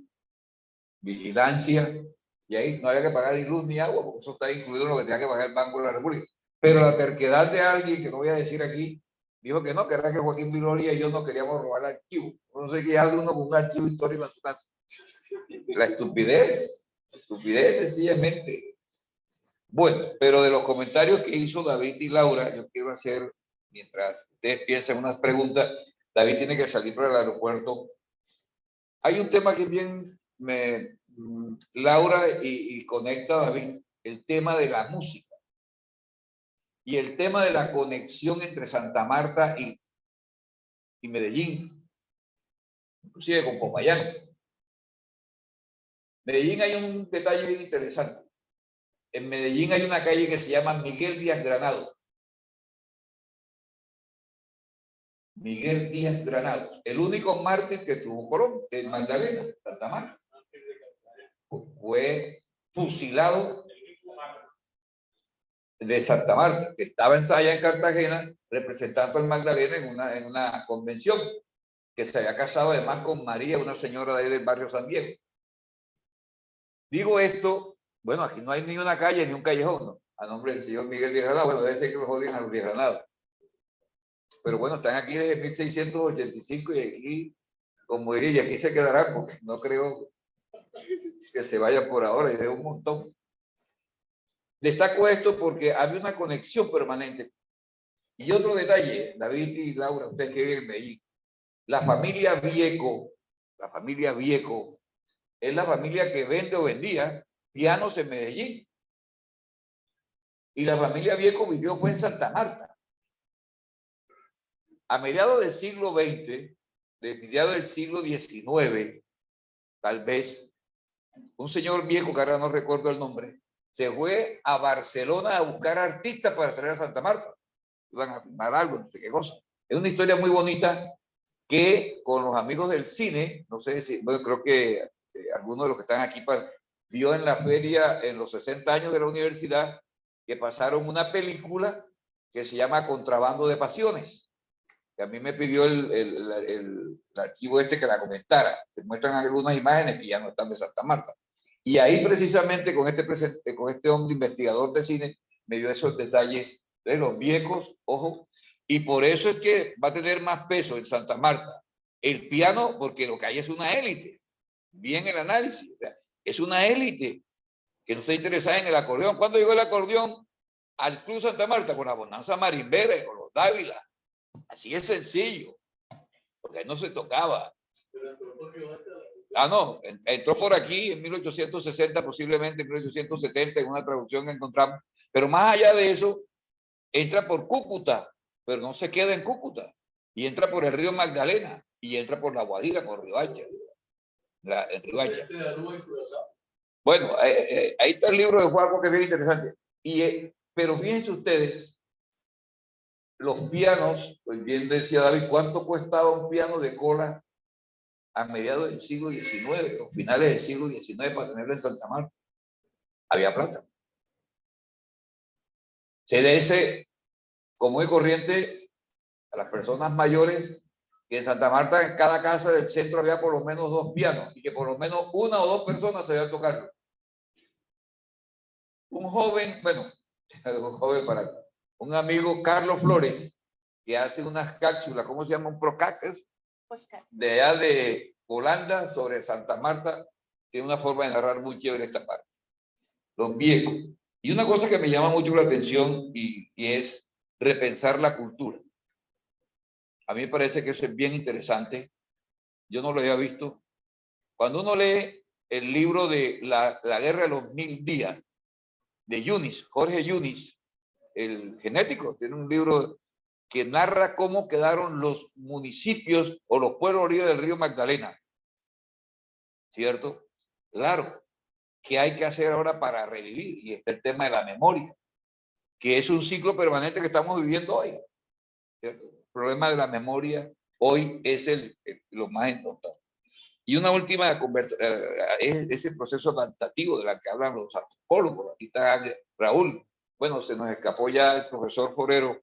vigilancia, y ahí no había que pagar ni luz ni agua, porque eso está incluido en lo que tenía que pagar el Banco de la República. Pero la terquedad de alguien, que no voy a decir aquí, dijo que no, que era que Joaquín Viloria y yo no queríamos robar el archivo. No sé qué hace uno con un archivo histórico en su casa. La estupidez sencillamente. Bueno, pero de los comentarios que hizo David y Laura, yo quiero hacer, mientras ustedes piensan unas preguntas, David tiene que salir para el aeropuerto. Hay un tema que bien Laura y conecta a David, el tema de la música y el tema de la conexión entre Santa Marta y Medellín, inclusive con Popayán. Medellín hay un detalle bien interesante. En Medellín hay una calle que se llama Miguel Díaz Granados. Miguel Díaz Granados, el único mártir que tuvo Colón, el Magdalena, Santa Marta. Fue fusilado de Santa Marta, que estaba allá en Cartagena representando al Magdalena en una convención, que se había casado además con María, una señora de ahí del barrio San Diego. Digo esto, bueno, aquí no hay ni una calle ni un callejón, ¿no? A nombre del señor Miguel Díaz Granados, bueno, debe ser que los odian a los Díaz Granados. Pero bueno, están aquí desde 1685 y aquí, como diría, y aquí se quedarán, porque no creo que se vaya por ahora, y de un montón. Destaco esto porque había una conexión permanente. Y otro detalle, David y Laura, ustedes que viven en Medellín, la familia Vieco es la familia que vende o vendía pianos en Medellín. Y la familia Vieco vivió fue en Santa Marta. A mediados del siglo XX, de mediados del siglo XIX, tal vez, un señor viejo, que ahora no recuerdo el nombre, se fue a Barcelona a buscar artistas para traer a Santa Marta. Iban a filmar algo, no sé qué cosa. Es una historia muy bonita que con los amigos del cine, no sé si, bueno, creo que algunos de los que están aquí vio en la feria en los 60 años de la universidad que pasaron una película que se llama Contrabando de Pasiones, que a mí me pidió el archivo este que la comentara. Se muestran algunas imágenes que ya no están de Santa Marta. Y ahí precisamente con este hombre investigador de cine me dio esos detalles de los viejos, ojo, y por eso es que va a tener más peso en Santa Marta el piano, porque lo que hay es una élite. Bien el análisis, es una élite que no está interesada en el acordeón. ¿Cuándo llegó el acordeón al Club Santa Marta? Con la Bonanza Marimbera, con los Dávila. Así es sencillo, porque ahí no se tocaba. No, entró por aquí en 1860, posiblemente en 1870, en una traducción que encontramos. Pero más allá de eso, entra por Cúcuta, pero no se queda en Cúcuta. Y entra por el río Magdalena, y entra por la Guajira, por Riohacha. En Riohacha. Bueno, ahí está el libro de Juaco, que es bien interesante. Pero fíjense ustedes, los pianos, pues bien decía David, ¿cuánto costaba un piano de cola a mediados del siglo XIX o finales del siglo XIX para tenerlo en Santa Marta? Había plata. Se dice, como es corriente, a las personas mayores, que en Santa Marta en cada casa del centro había por lo menos 2 pianos y que por lo menos 1 o 2 personas sabían tocarlo. Un joven, bueno, un amigo, Carlos Flores, que hace unas cápsulas, ¿cómo se llama? Un Procacas, de allá de Holanda, sobre Santa Marta, tiene una forma de narrar muy chévere esta parte. Los viejos. Y una cosa que me llama mucho la atención y es repensar la cultura. A mí me parece que eso es bien interesante. Yo no lo había visto. Cuando uno lee el libro de la Guerra de los 1000 días, de Yunis, Jorge Yunis, el genético, tiene un libro que narra cómo quedaron los municipios o los pueblos orillas del río Magdalena. ¿Cierto? Claro. ¿Qué hay que hacer ahora para revivir? Y está el tema de la memoria, que es un ciclo permanente que estamos viviendo hoy. ¿cierto? El problema de la memoria hoy es lo más importante. Y una última conversación, es ese proceso adaptativo de la que hablan los antropólogos. Aquí está Raúl. Bueno, se nos escapó ya el profesor Forero.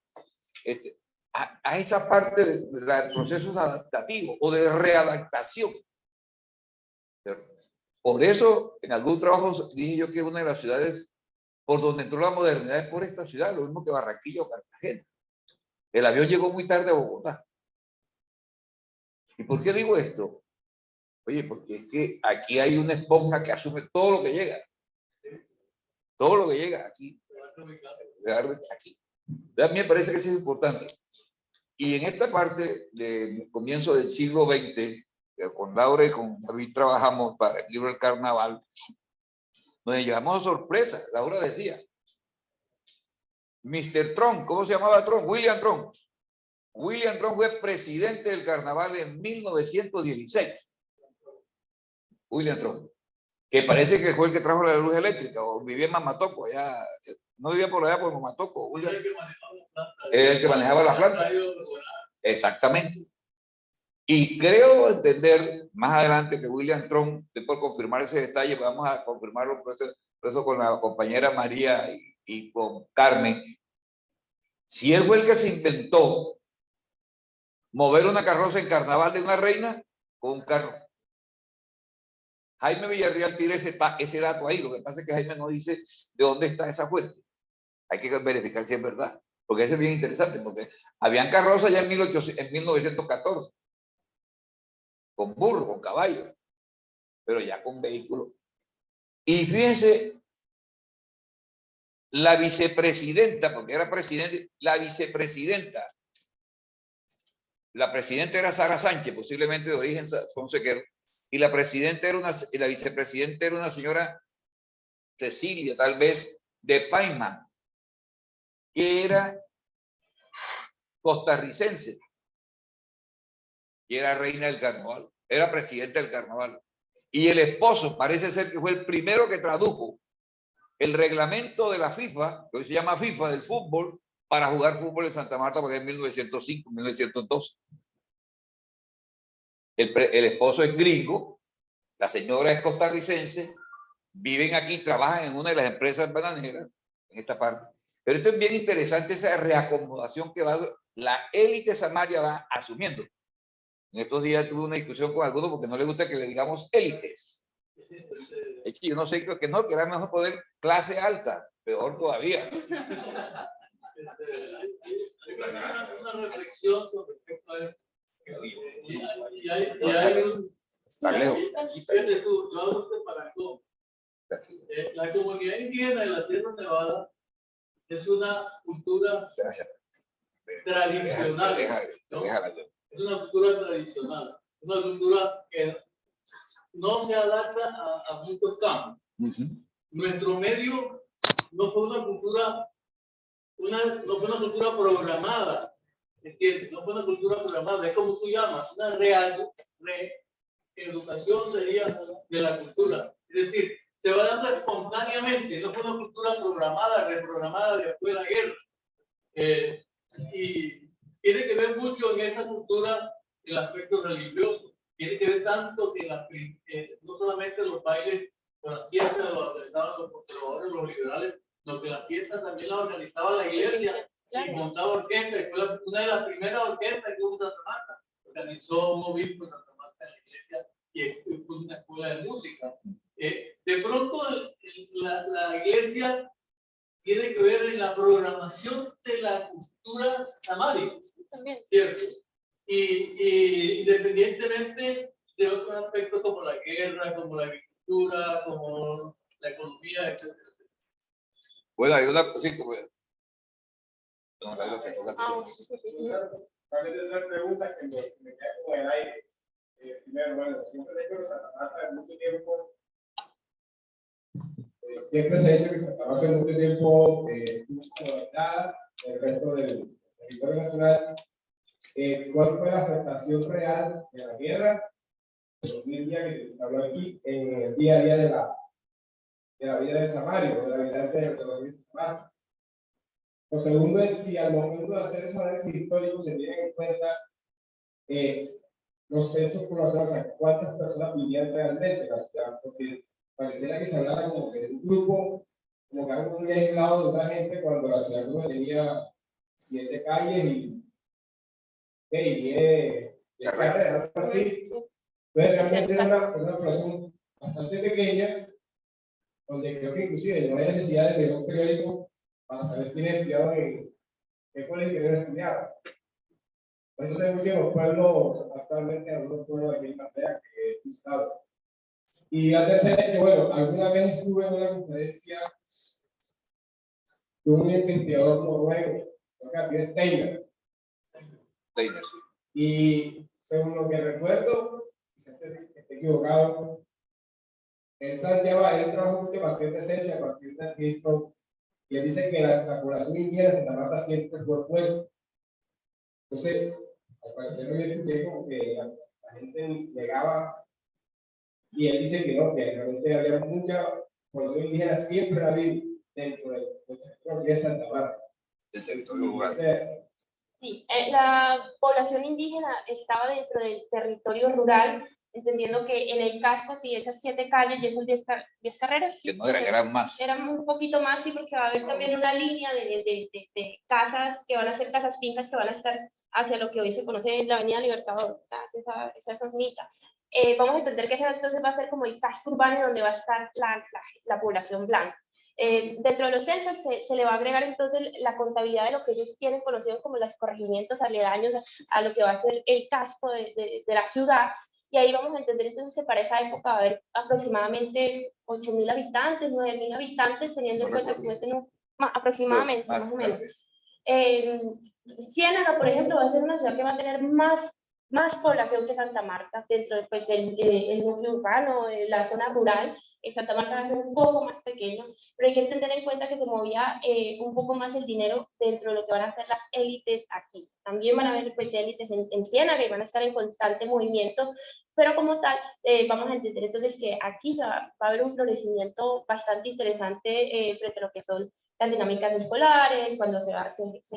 A esa parte del proceso adaptativo o de readaptación. Por eso, en algún trabajo dije yo que una de las ciudades por donde entró la modernidad es por esta ciudad, lo mismo que Barranquilla o Cartagena. El avión llegó muy tarde a Bogotá. ¿Y por qué digo esto? Oye, porque es que aquí hay una esponja que asume todo lo que llega. Todo lo que llega aquí. Aquí. A mí me parece que eso es importante. Y en esta parte del comienzo del siglo XX, con Laura y con David trabajamos para el libro El Carnaval, nos llevamos a sorpresa. Laura decía, Mr. Trump, ¿cómo se llamaba Trump? William Trump. William Trump fue presidente del Carnaval en 1916. William Trump, que parece que fue el que trajo la luz eléctrica, o vivía en Mamatoco, allá, no vivía por allá por Mamatoco. William, era el que manejaba la planta. Exactamente. Y creo entender más adelante que William Trump, por confirmar ese detalle, vamos a confirmarlo por eso con la compañera María y con Carmen, si él fue el que se inventó mover una carroza en carnaval de una reina con un carro. Jaime Villarreal tiene ese dato ahí, lo que pasa es que Jaime no dice de dónde está esa fuente. Hay que verificar si es verdad, porque eso es bien interesante, porque habían carrozas ya en 1914, con burro, con caballo, pero ya con vehículos. Y fíjense, la vicepresidenta, porque era presidente, la vicepresidenta, la presidenta era Sara Sánchez, posiblemente de origen fonsequero, y la vicepresidenta era una señora Cecilia, tal vez, de Paimán, que era costarricense, y era reina del carnaval, era presidenta del carnaval. Y el esposo parece ser que fue el primero que tradujo el reglamento de la FIFA, que hoy se llama FIFA, del fútbol, para jugar fútbol en Santa Marta, porque en 1905, 1912. El esposo es gringo, la señora es costarricense, viven aquí, trabajan en una de las empresas bananeras, en esta parte. Pero esto es bien interesante, esa reacomodación que la élite samaria va asumiendo. En estos días tuve una discusión con algunos porque no les gusta que le digamos élites. Es que yo no sé, que no, que era mejor poder clase alta, peor todavía. Una reflexión con respecto a esto. Y hay un... Está lejos. Fíjate tú, yo hablo de Parancó. La comunidad indígena de la Tierra Nevada es una cultura tradicional. ¿No? Es una cultura tradicional. Una cultura que no se adapta a muchos campos. Nuestro medio no fue una cultura, no fue una cultura programada. ¿Entiendes? No fue una cultura programada. Es como tú llamas, una reeducación sería de la cultura. Es decir, se va dando espontáneamente, no fue una cultura programada, reprogramada después de la guerra. Y tiene que ver mucho en esa cultura el aspecto religioso. Tiene que ver tanto que no solamente los bailes o las fiestas los organizaban los conservadores, los liberales, sino que las fiestas también las organizaba la iglesia y montaba orquesta. Y fue una de las primeras orquestas que hubo en Santa Marta. Organizó un obispo en Santa Marta en la iglesia y fue una escuela de música. De pronto la iglesia tiene que ver en la programación de la cultura samaria, ¿cierto? Y independientemente de otros aspectos como la guerra, como la agricultura, como la economía, etc. Bueno, hay una cosita. También hacer preguntas que me quedan como en el aire. Primero, bueno, siempre he dicho que Santa Marta en mucho tiempo, siempre se ha dicho que Santa Marta en mucho tiempo estuvo conectada el resto del territorio nacional. ¿Cuál fue la afectación real de la guerra de 2000 días que se habló aquí en el día a día de la vida de Samario, de la habitante de Samario? Lo segundo es si al momento de hacer esos análisis históricos se tienen en cuenta los censos poblacionales, o sea, cuántas personas vivían realmente en la ciudad, porque pareciera que se hablaba como que de un grupo, como que algo muy aislado de una gente cuando la ciudad no tenía 7 calles y 10 carreras, algo así. Entonces realmente era una población bastante pequeña, donde creo que inclusive no hay necesidad de leer un periódico para saber quién estudiaba en qué colegio estudiaba. Por eso tengo que los pueblos, actualmente algunos pueblos de aquí en Caldera que he visitado. Y la tercera es que, bueno, alguna vez estuve en una conferencia de un investigador noruego, que es Steiner. Steiner, sí. Y según lo que recuerdo, si estoy equivocado, él trabajó mucho a partir de censo, a partir de registro, y él dice que la población indígena de Santa Marta siempre fue fuerte. Entonces, al parecer yo escuché como que la gente negaba, y él dice que no, que realmente había mucha población indígena siempre la vi dentro del territorio de Santa Marta. Del territorio rural. Sí, la población indígena estaba dentro del territorio rural, entendiendo que en el casco, sí, esas 7 calles y esas 10 carreras. Que no eran más. Eran un poquito más, sí, porque va a haber también una línea de casas que van a ser casas fincas que van a estar hacia lo que hoy se conoce la Avenida Libertador, esa zonita. Vamos a entender que ese entonces va a ser como el casco urbano donde va a estar la población blanca. Dentro de los censos se le va a agregar entonces la contabilidad de lo que ellos tienen conocido como los corregimientos aledaños a lo que va a ser el casco de la ciudad, y ahí vamos a entender entonces que para esa época va a haber aproximadamente 8.000 habitantes, 9.000 habitantes, teniendo en cuenta que es aproximadamente, más o menos. Ciénaga, por ejemplo, va a ser una ciudad que va a tener más población que Santa Marta, dentro de pues, el núcleo urbano, la zona rural. Santa Marta va a ser un poco más pequeño, pero hay que tener en cuenta que se movía un poco más el dinero dentro de lo que van a ser las élites aquí. También van a haber pues, élites en Ciénaga y van a estar en constante movimiento, pero como tal, vamos a entender entonces que aquí va a haber un florecimiento bastante interesante frente a lo que son las dinámicas escolares, cuando se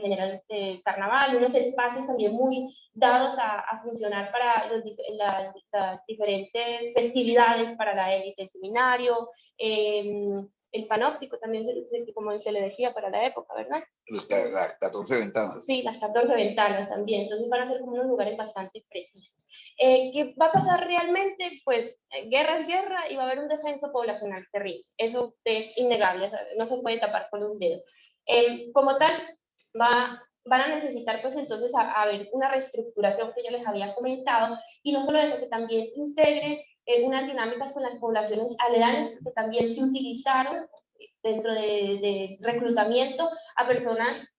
genera el carnaval, unos espacios también muy dados a funcionar para las diferentes festividades para la élite, el seminario, el panóptico también, como se le decía para la época, ¿verdad? Las 14 ventanas. Sí, las 14 ventanas también, entonces van a ser como unos lugares bastante precisos. ¿Qué va a pasar realmente? Pues guerra es guerra y va a haber un descenso poblacional terrible, eso es innegable, no se puede tapar con un dedo. Como tal, van a necesitar pues entonces a ver una reestructuración que yo les había comentado, y no solo eso, que también integre unas dinámicas con las poblaciones aledañas, porque también se utilizaron dentro de reclutamiento a personas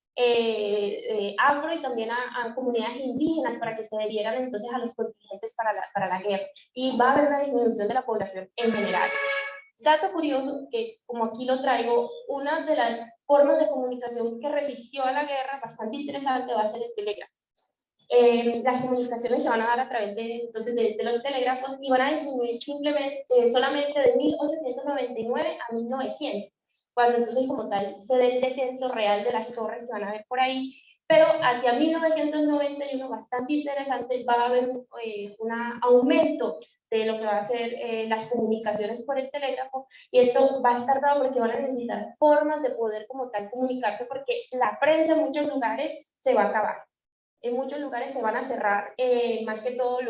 afro y también a comunidades indígenas para que se debieran entonces a los contingentes para la guerra, y va a haber una disminución de la población en general. Dato curioso, que como aquí lo traigo, una de las formas de comunicación que resistió a la guerra, bastante interesante, va a ser el telégrafo. Las comunicaciones se van a dar a través de los telégrafos, y van a disminuir solamente de 1899 a 1900, cuando entonces como tal se dé el descenso real de las torres que van a ver por ahí, pero hacia 1991, bastante interesante, va a haber un aumento de lo que va a ser las comunicaciones por el telégrafo, y esto va a estar dado porque van a necesitar formas de poder como tal comunicarse, porque la prensa en muchos lugares se va a acabar. En muchos lugares se van a cerrar, más que todo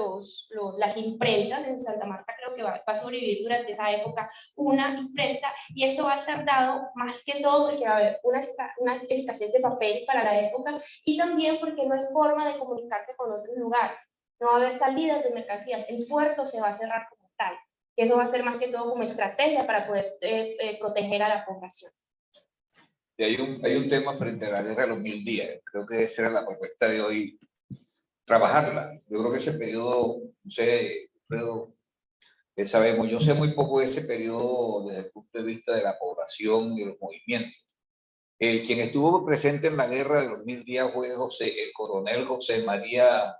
las imprentas. En Santa Marta creo que va a sobrevivir durante esa época una imprenta, y eso va a estar dado más que todo porque va a haber una escasez de papel para la época, y también porque no hay forma de comunicarse con otros lugares, no va a haber salidas de mercancías, el puerto se va a cerrar como tal, que eso va a ser más que todo como estrategia para poder proteger a la población. Y hay un tema frente a la guerra de los 1000 días. Creo que esa era la propuesta de hoy, trabajarla. Yo creo que ese periodo, no sé, Alfredo, sabemos, yo sé muy poco de ese periodo desde el punto de vista de la población y los movimientos. Quien estuvo presente en la guerra de los 1000 días fue el coronel José María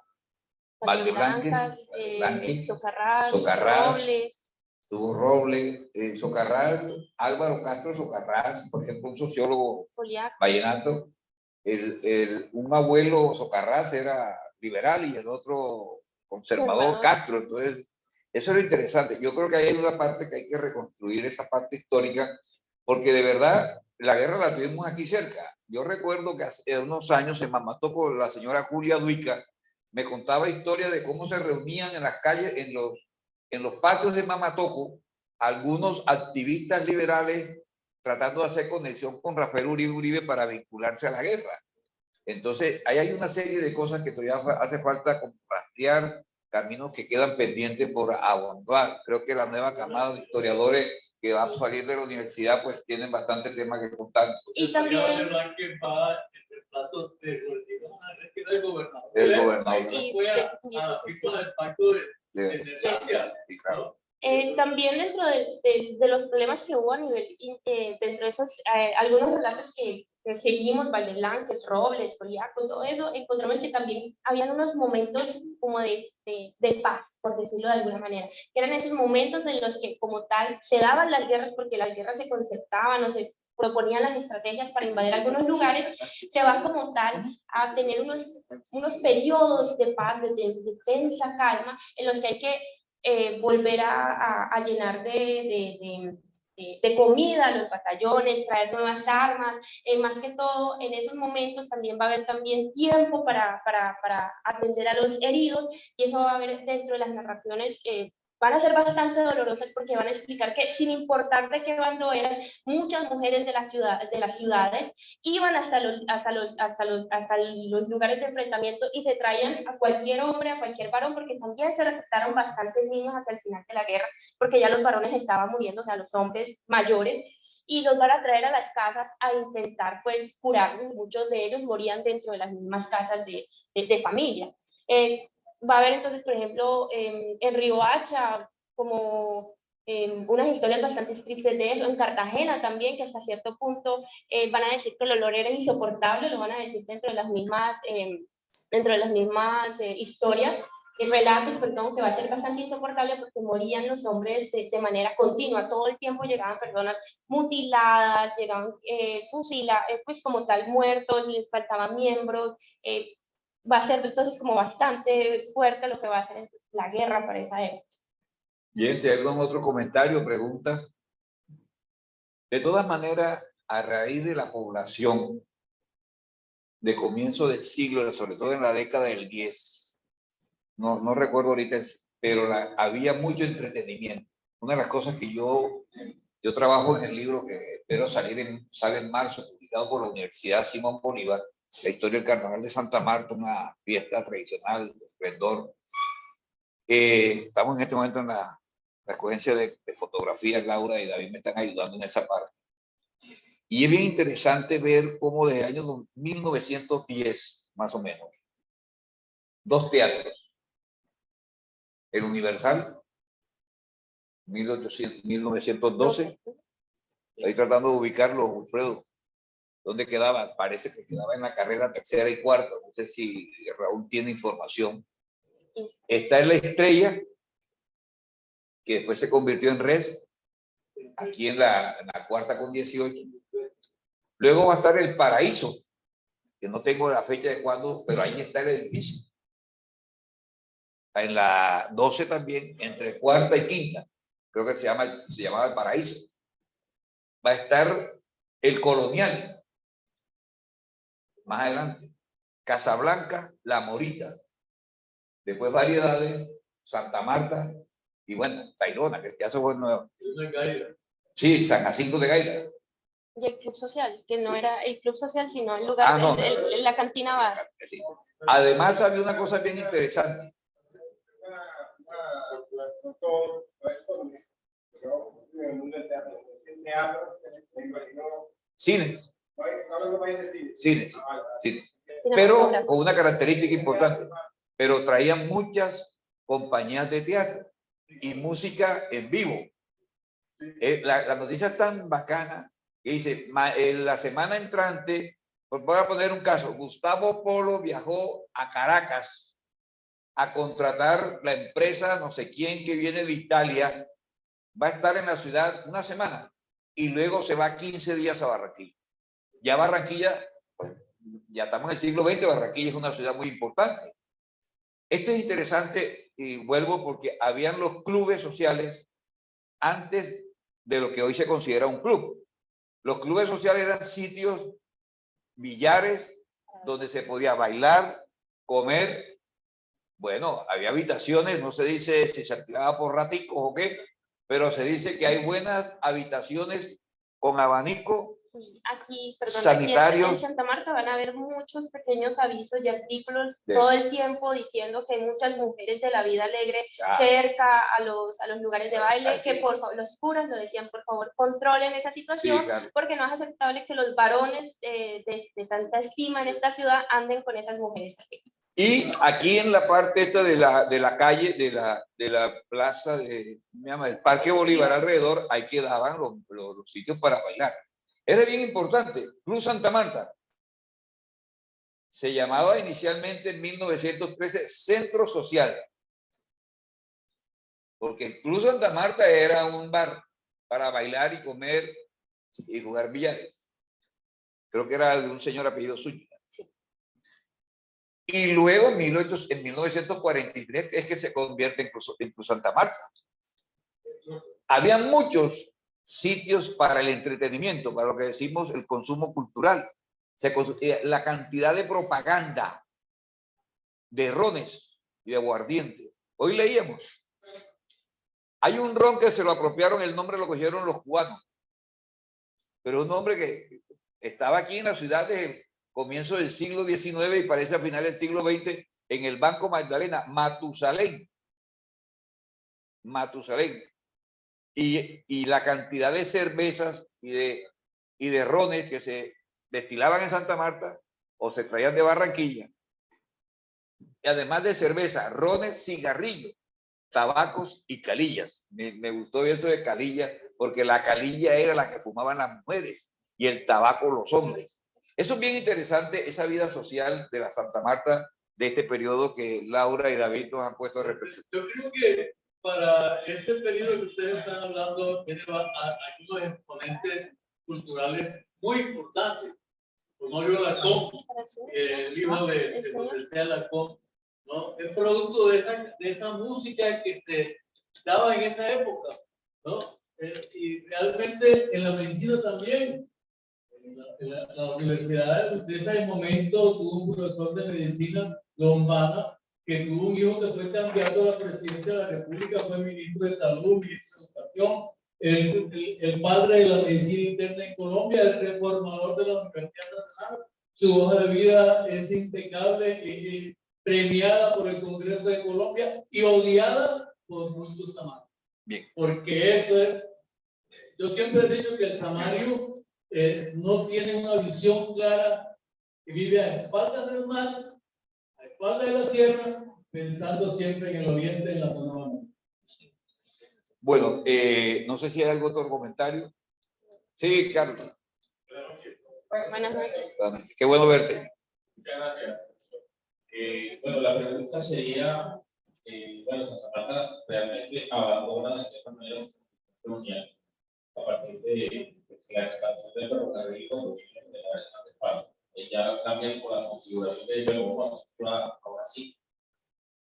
Valdeblanques, Socarrás, Robles. Tuvo Robles, Socarrás, Álvaro Castro Socarrás, por ejemplo, un sociólogo vallenato, un abuelo Socarrás era liberal y el otro conservador, Castro. Entonces, eso es lo interesante. Yo creo que hay una parte que hay que reconstruir, esa parte histórica, porque de verdad la guerra la tuvimos aquí cerca. Yo recuerdo que hace unos años en Mamatoco la señora Julia Duica me contaba historias de cómo se reunían en las calles, en los patios de Mamatoco, algunos activistas liberales tratando de hacer conexión con Rafael Uribe Uribe para vincularse a la guerra. Entonces, ahí hay una serie de cosas que todavía hace falta rastrear, caminos que quedan pendientes por abordar. Creo que la nueva camada de historiadores que va a salir de la universidad, pues tienen bastante tema que contar. Y también el gobernador. También dentro de los problemas que hubo a nivel, dentro de esos, algunos relatos que seguimos, Valdeblanques, Robles, Poliaco, todo eso, encontramos que también habían unos momentos como de paz, por decirlo de alguna manera, que eran esos momentos en los que como tal se daban las guerras, porque las guerras se concertaban o se proponían las estrategias para invadir algunos lugares, se van como tal a tener unos periodos de paz, de tensa calma, en los que hay que volver a llenar de comida los batallones, traer nuevas armas, más que todo en esos momentos también va a haber también tiempo para atender a los heridos, y eso va a haber dentro de las narraciones. Van a ser bastante dolorosas porque van a explicar que sin importar de qué bando eran, muchas mujeres de las ciudades iban hasta los lugares de enfrentamiento y se traían a cualquier hombre, a cualquier varón, porque también se reclutaron bastantes niños hacia el final de la guerra, porque ya los varones estaban muriendo, o sea, los hombres mayores, y los van a traer a las casas a intentar pues curarlos. Muchos de ellos morían dentro de las mismas casas de familia. Va a haber entonces, por ejemplo, en Riohacha, como unas historias bastante tristes de eso, en Cartagena también, que hasta cierto punto van a decir que el olor era insoportable, lo van a decir dentro de las mismas historias, relatos, perdón, que va a ser bastante insoportable porque morían los hombres de manera continua, todo el tiempo llegaban personas mutiladas, llegaban pues como tal muertos, les faltaban miembros, va a ser entonces como bastante fuerte lo que va a ser la guerra para esa época. Bien, si hay algún otro comentario, pregunta. De todas maneras, a raíz de la población de comienzo del siglo, sobre todo en la década del 10, no recuerdo ahorita, pero había mucho entretenimiento. Una de las cosas que yo trabajo en el libro que espero sale en marzo, publicado por la Universidad Simón Bolívar, la historia del Carnaval de Santa Marta, una fiesta tradicional de esplendor. Estamos en este momento en la escogencia de fotografías. Laura y David me están ayudando en esa parte. Y es bien interesante ver cómo desde el año 1910, más o menos, dos teatros, el Universal, 1912, estoy tratando de ubicarlo, Alfredo, ¿dónde quedaba? Parece que quedaba en la carrera tercera y cuarta, no sé si Raúl tiene información. Está en La Estrella, que después se convirtió en Res, aquí en la cuarta con 18. Luego va a estar El Paraíso, que no tengo la fecha de cuándo, pero ahí está el edificio. En la 12 también, entre cuarta y quinta, creo que se llamaba El Paraíso. Va a estar El Colonial, más adelante, Casablanca, La Morita, después Variedades, Santa Marta, y bueno, Tayrona, que ya se fue nuevo. Sí, San Jacinto de Gaira. Y el Club Social, que no era el Club Social, sino el lugar, la cantina bar. Sí. Además, había una cosa bien interesante. Cines. Cines. Pero con una característica importante. Pero traían muchas compañías de teatro y música en vivo. La noticia es tan bacana que dice, en la semana entrante, pues voy a poner un caso, Gustavo Polo viajó a Caracas a contratar la empresa no sé quién que viene de Italia, va a estar en la ciudad una semana y luego se va 15 días a Barranquilla. Ya Barranquilla, pues, ya estamos en el siglo XX, Barranquilla es una ciudad muy importante. Esto es interesante y vuelvo porque habían los clubes sociales antes de lo que hoy se considera un club. Los clubes sociales eran sitios, billares, donde se podía bailar, comer. Bueno, había habitaciones, no se dice si se alquilaba por raticos o qué, pero se dice que hay buenas habitaciones con abanico. Sí, aquí, perdón, sanitarios. aquí en Santa Marta van a haber muchos pequeños avisos y artículos todo el tiempo diciendo que hay muchas mujeres de la vida alegre cerca a los lugares de baile, que por favor, los curas lo decían, por favor controlen esa situación, porque no es aceptable que los varones de tanta estima en esta ciudad anden con esas mujeres alegres. Y aquí en la parte esta de la calle, de la plaza, el Parque Bolívar alrededor, ahí quedaban los sitios para bailar. Era bien importante. Club Santa Marta se llamaba inicialmente en 1913 Centro Social, porque el Club Santa Marta era un bar para bailar y comer y jugar billares. Creo que era de un señor apellido Zúñiga. Sí. Y luego en 1943 es que se convierte en Club Santa Marta. Había muchos sitios para el entretenimiento, para lo que decimos el consumo cultural. La cantidad de propaganda, de rones y de aguardiente. Hoy leíamos. Hay un ron que se lo apropiaron, el nombre lo cogieron los cubanos. Pero un hombre que estaba aquí en la ciudad desde el comienzo del siglo XIX y parece a finales del siglo XX en el Banco Magdalena, Matusalén. Matusalén. Y la cantidad de cervezas y de rones que se destilaban en Santa Marta o se traían de Barranquilla. Y además de cerveza, rones, cigarrillos, tabacos y calillas. Me gustó eso de calilla, porque la calilla era la que fumaban las mujeres y el tabaco los hombres. Eso es bien interesante, esa vida social de la Santa Marta de este periodo que Laura y David nos han puesto a reflexionar. Yo creo que para ese periodo que ustedes están hablando, tiene algunos exponentes culturales muy importantes. Honorio Lacón, el hijo de José C. Lacón, ¿no? Es producto de esa música que se daba en esa época, ¿no? Y realmente en la medicina también. La universidad de ese momento tuvo un profesor de medicina, Lombana, que tuvo un hijo que fue candidato a la presidencia de la República, fue ministro de Salud, ministro de Educación, el padre de la medicina interna en Colombia, el reformador de la Universidad Nacional. Su hoja de vida es impecable y premiada por el Congreso de Colombia y odiada por muchos samarios. Porque eso es, yo siempre he dicho que el samario no tiene una visión clara, que vive a espaldas del mar, a espaldas de la sierra, pensando siempre en el oriente, en la zona norte. Bueno, no sé si hay algún otro comentario. Sí, Carlos. Buenas noches. Qué bueno verte. Muchas gracias. Bueno, la pregunta sería, bueno, Santa Marta realmente abandona de cierta manera un colonial a partir de la expansión del ferrocarril con los fines de la espacio. Ya cambian con la configuración de Belgrano, ahora sí.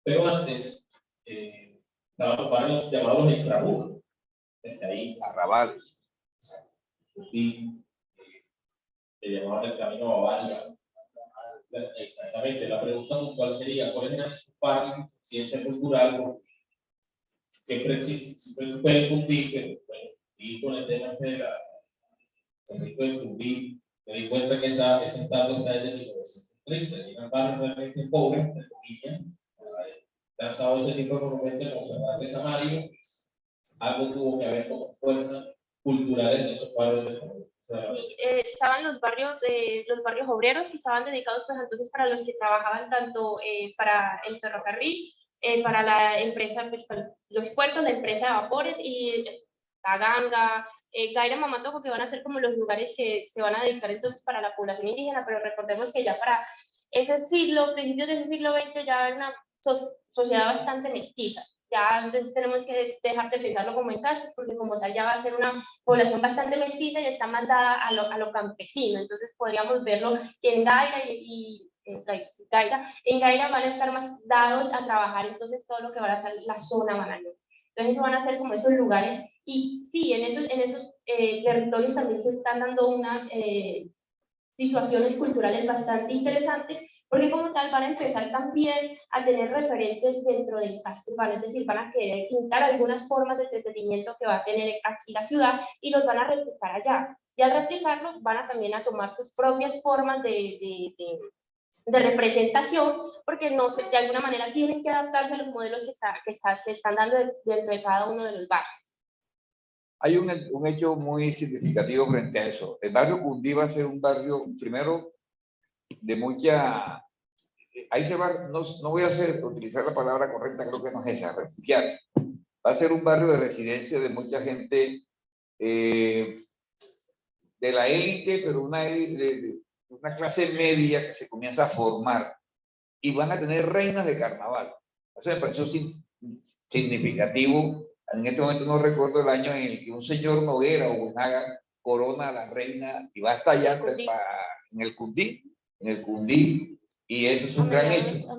Pero antes, estaban los barrios llamados extramuros, desde ahí, arrabales. Y le llamaban el camino a Bavaria. Exactamente, la pregunta puntual sería: ¿cuáles eran esos barrios, ciencia cultural? Siempre se puede fundir, que bueno, y con el tema de la de fundir, me di cuenta que ese estado está desde 1930, y eran barrios realmente pobres, entre comillas, lanzado ese tipo de monumentos como Fernández de Samario, algo tuvo que ver con fuerza cultural en esos barrios de Sí, estaban los barrios obreros y estaban dedicados pues entonces para los que trabajaban tanto para el ferrocarril, para la empresa, pues para los puertos, la empresa de vapores y Taganga, Gaira, Mamatoco, que van a ser como los lugares que se van a dedicar entonces para la población indígena, pero recordemos que ya para ese siglo, principios de ese siglo XX, ya era una sociedad bastante mestiza. ya entonces tenemos que dejar de pensarlo como en casas, porque como tal ya va a ser una población bastante mestiza y está más dada a lo campesino. Entonces podríamos verlo que en Gaira en Gaira van a estar más dados a trabajar entonces todo lo que va a ser la zona Marañón. Entonces van a ser como esos lugares, y sí, en esos territorios también se están dando unas situaciones culturales bastante interesantes, porque como tal van a empezar también a tener referentes dentro del casco urbano, es decir, van a querer pintar algunas formas de entretenimiento que va a tener aquí la ciudad y los van a replicar allá. Y al replicarlo van a también a tomar sus propias formas de representación, porque no sé, de alguna manera tienen que adaptarse a los modelos que se están dando dentro de cada uno de los barrios. Hay un hecho muy significativo frente a eso. El barrio Cundí va a ser un barrio, primero, de mucha... Ahí se va, no voy a utilizar la palabra correcta, creo que no es esa, refugiados. Va a ser un barrio de residencia de mucha gente de la élite, pero una clase media que se comienza a formar, y van a tener reinas de carnaval. Eso me pareció significativo. En este momento no recuerdo el año en el que un señor Noguera o Buenaga corona a la reina y va hasta allá en el Cundí, y eso es un gran hecho.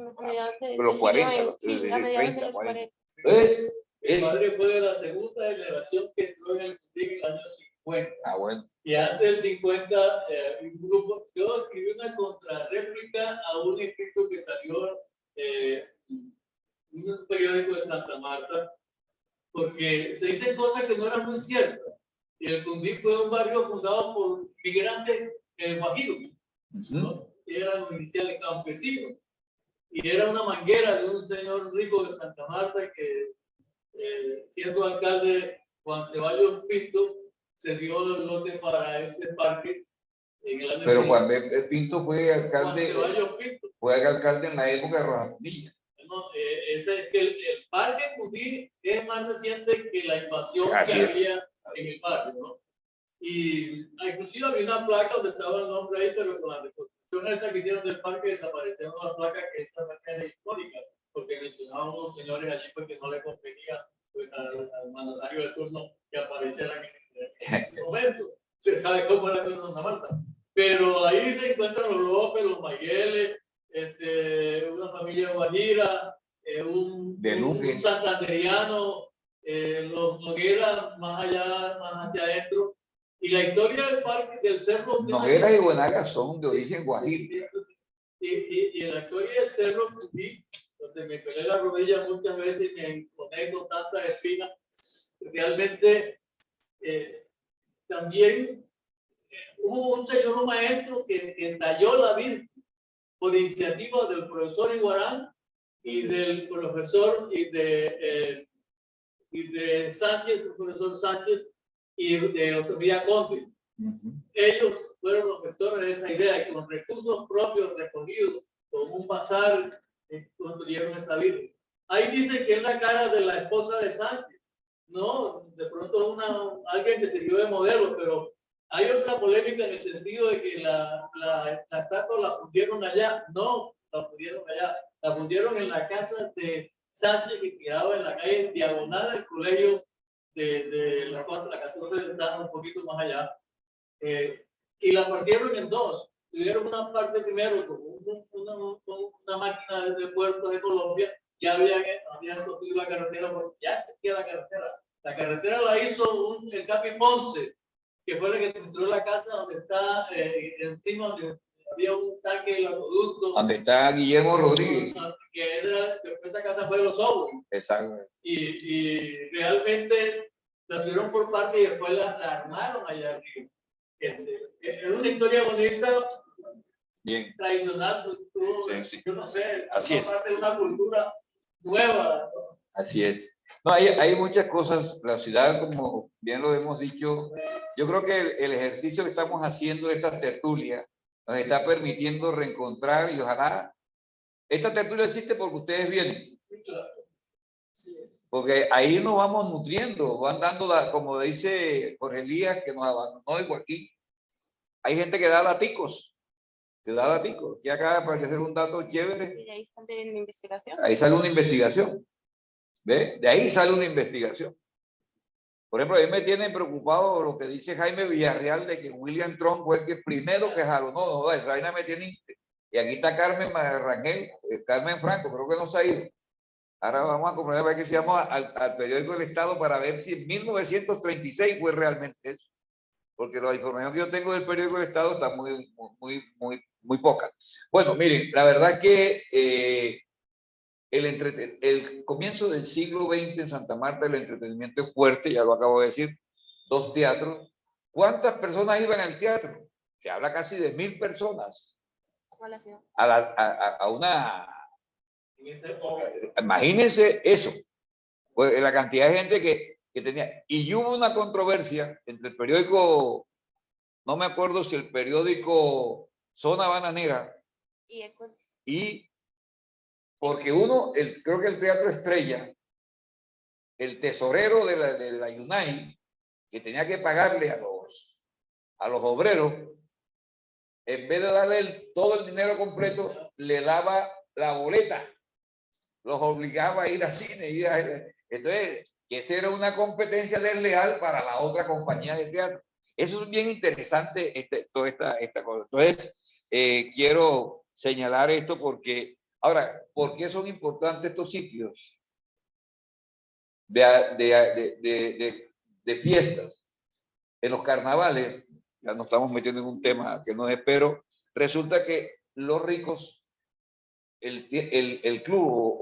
Los 40, los 30, 40. Entonces, mi padre fue de la segunda generación que entró en el Cundí en el año 50. Ah, bueno. Y antes del 50, un grupo, yo escribí una contrarréplica a un escrito que salió en un periódico de Santa Marta, porque se dicen cosas que no eran muy ciertas. Y el Cundí fue un barrio fundado por migrantes guajiros, ¿no? Eran iniciales campesinos. Y era una manguera de un señor rico de Santa Marta que, siendo alcalde Juan Ceballos Pinto, se dio el lote para ese parque en el año. Pero Juan Pinto fue alcalde. Juan Ceballos Pinto. Fue alcalde en la época de Rojas Pinilla. No, el parque Cundí es más reciente que la invasión Así que es. había en el barrio, ¿no? Y inclusive había una placa donde estaba el nombre ahí, pero con la reconstrucción esa que hicieron del parque desaparecieron las placas, que esa placa era histórica, porque mencionaban unos señores allí porque no le convenía pues, al mandatario de turno que aparecieran en ese momento. Se sabe cómo era la cosa de Santa Marta. Pero ahí se encuentran los López, los Mayele, una familia guajira, un santanderiano, los Noguera más allá, más hacia adentro. Y la historia del parque del cerro. Noguera y Buenaga son de origen guajiro. Y la historia del cerro, donde me peleé la rodilla muchas veces y me enconé con tantas espinas, realmente también hubo un señor maestro que talló la Virgen por iniciativa del profesor Iguarán y del profesor y de Sánchez, el profesor Sánchez y de Osemilla Conte. Ellos fueron los gestores de esa idea y con recursos propios recogidos, con un bazar, construyeron esa Virgen. Ahí dice que es la cara de la esposa de Sánchez. No, de pronto es alguien que sirvió de modelo, pero hay otra polémica en el sentido de que la estatua la fundieron allá. No, la fundieron allá. La fundieron en la casa de Sánchez, que quedaba en la calle diagonal del colegio de la 14, está un poquito más allá. Y la partieron en dos. Tuvieron una parte primero con una máquina de puertos de Colombia. Ya habían construido la carretera, porque ya existía la carretera. La carretera la hizo el Capi Ponce, que fue la que construyó la casa donde está encima, donde había un tanque de acueducto. Donde está Guillermo Rodríguez. Esa casa fue de los Owens. Exacto. Y realmente la tuvieron por parte y después la armaron allá arriba. Es una historia bonita. Bien. Tradicional, Sí. yo no sé, así es. Parte de una cultura nueva. Así es. No, hay muchas cosas. La ciudad, como bien lo hemos dicho, yo creo que el ejercicio que estamos haciendo de esta tertulia nos está permitiendo reencontrar, y ojalá esta tertulia existe porque ustedes vienen. Porque ahí nos vamos nutriendo, van dando, como dice Jorge Elías, que nos abandonó igual aquí. Hay gente que da daticos. Que acaba de aparecer un dato chévere. Y ahí está en investigación. Ahí sale una investigación. ¿Ve? De ahí sale una investigación. Por ejemplo, a mí me tiene preocupado lo que dice Jaime Villarreal de que William Trump fue el que primero que jaló. No, esa vaina me tiene. Y aquí está Carmen Rangel, Carmen Franco, creo que no se ha ido. Ahora vamos a comprobar, a ver que si vamos al periódico del Estado para ver si en 1936 fue realmente eso. Porque la información que yo tengo del periódico del Estado está muy poca. Bueno, miren, la verdad que el comienzo del siglo XX en Santa Marta, el entretenimiento es fuerte, ya lo acabo de decir, 2 teatros. ¿Cuántas personas iban al teatro? Se habla casi de 1000 personas. A una... Imagínense eso, pues, la cantidad de gente que tenía. Y hubo una controversia entre el periódico, no me acuerdo si el periódico Zona Bananera y porque creo que el Teatro Estrella, el tesorero de la UNAI, que tenía que pagarle a los obreros, en vez de darle todo el dinero completo, le daba la boleta. Los obligaba a ir al cine. Entonces, esa era una competencia desleal para la otra compañía de teatro. Eso es bien interesante, toda esta cosa. Entonces, quiero señalar esto porque, ahora, ¿por qué son importantes estos sitios de fiestas? En los carnavales, ya nos estamos metiendo en un tema que no es, pero resulta que los ricos, el club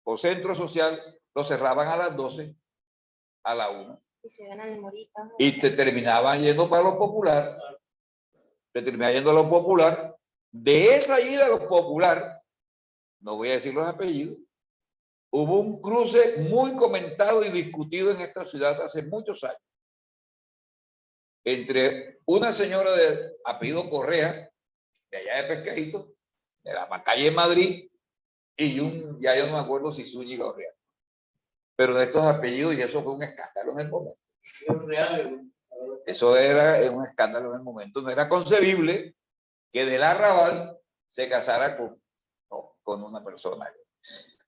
o centro social lo cerraban a las 12, a la 1. Y te terminaban yendo para lo popular. Te terminaban yendo a lo popular. De esa ida a lo popular, no voy a decir los apellidos, hubo un cruce muy comentado y discutido en esta ciudad hace muchos años entre una señora de apellido Correa, de allá de Pescadito, de la calle Madrid, y ya yo no me acuerdo si Zúñiga o Real, pero de estos apellidos, y eso fue un escándalo en el momento. Eso era un escándalo en el momento. No era concebible que del Arrabal se casara con una persona.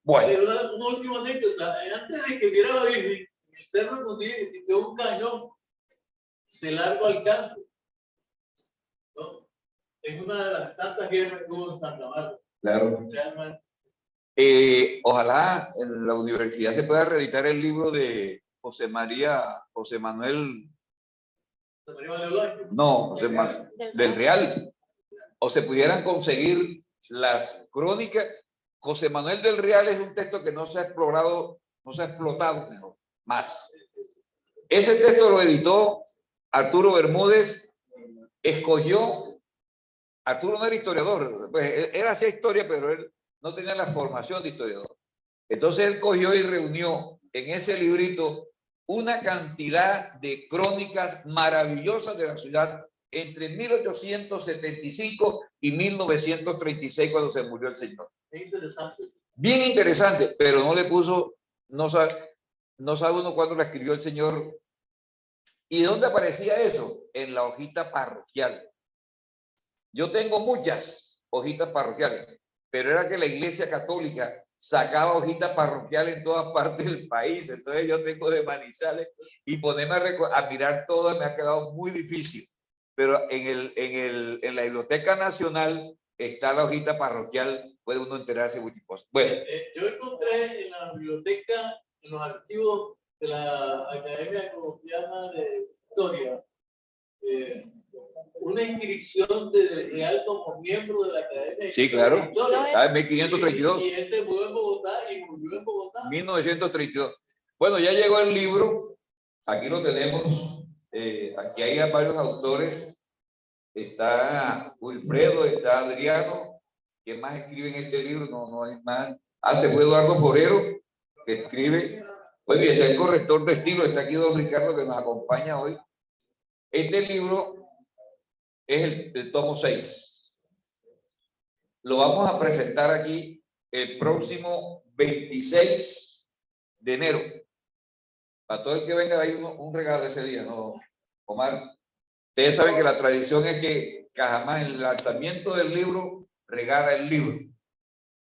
Bueno. Una última anécdota. Antes de que viera la Virgen, en el Cerro Nudí existió un cañón de largo alcance, ¿no? Es una de las tantas guerras que hubo en Santa Marta. Claro. Ojalá en la universidad se pueda reeditar el libro de José Manuel. No, del Real. O se pudieran conseguir las crónicas. José Manuel del Real es un texto que no se ha explorado, no se ha explotado mejor, más. Ese texto lo editó Arturo Bermúdez, escogió. Arturo no era historiador, pues él hacía historia, pero él no tenía la formación de historiador. Entonces él cogió y reunió en ese librito una cantidad de crónicas maravillosas de la ciudad entre 1875 y 1936, cuando se murió el señor. Bien interesante, pero no le puso, no sabe uno cuándo la escribió el señor. ¿Y dónde aparecía eso? En la hojita parroquial. Yo tengo muchas hojitas parroquiales, pero era que la Iglesia Católica sacaba hojitas parroquiales en todas partes del país. Entonces yo tengo de Manizales y ponerme a mirar todas me ha quedado muy difícil. Pero en la Biblioteca Nacional está la hojita parroquial, puede uno enterarse de muchas cosas. Bueno. Yo encontré en la biblioteca, en los archivos de la Academia Colombiana de Historia, una inscripción de Real como miembro de la Academia. Sí, claro. En 1532. Y ese murió en Bogotá y murió en Bogotá. 1932. Bueno, ya llegó el libro. Aquí lo tenemos. Aquí hay varios autores. Está Wilfredo, está Adriano. ¿Quién más escribe en este libro? No hay más. Se fue Eduardo Forero, que escribe. Oye, está el corrector de estilo. Está aquí don Ricardo, que nos acompaña hoy. Este libro es el tomo 6. Lo vamos a presentar aquí el próximo 26 de enero. Para todo el que venga hay un regalo ese día, ¿no, Omar? Ustedes saben que la tradición es que Cajamá, en el lanzamiento del libro, regala el libro.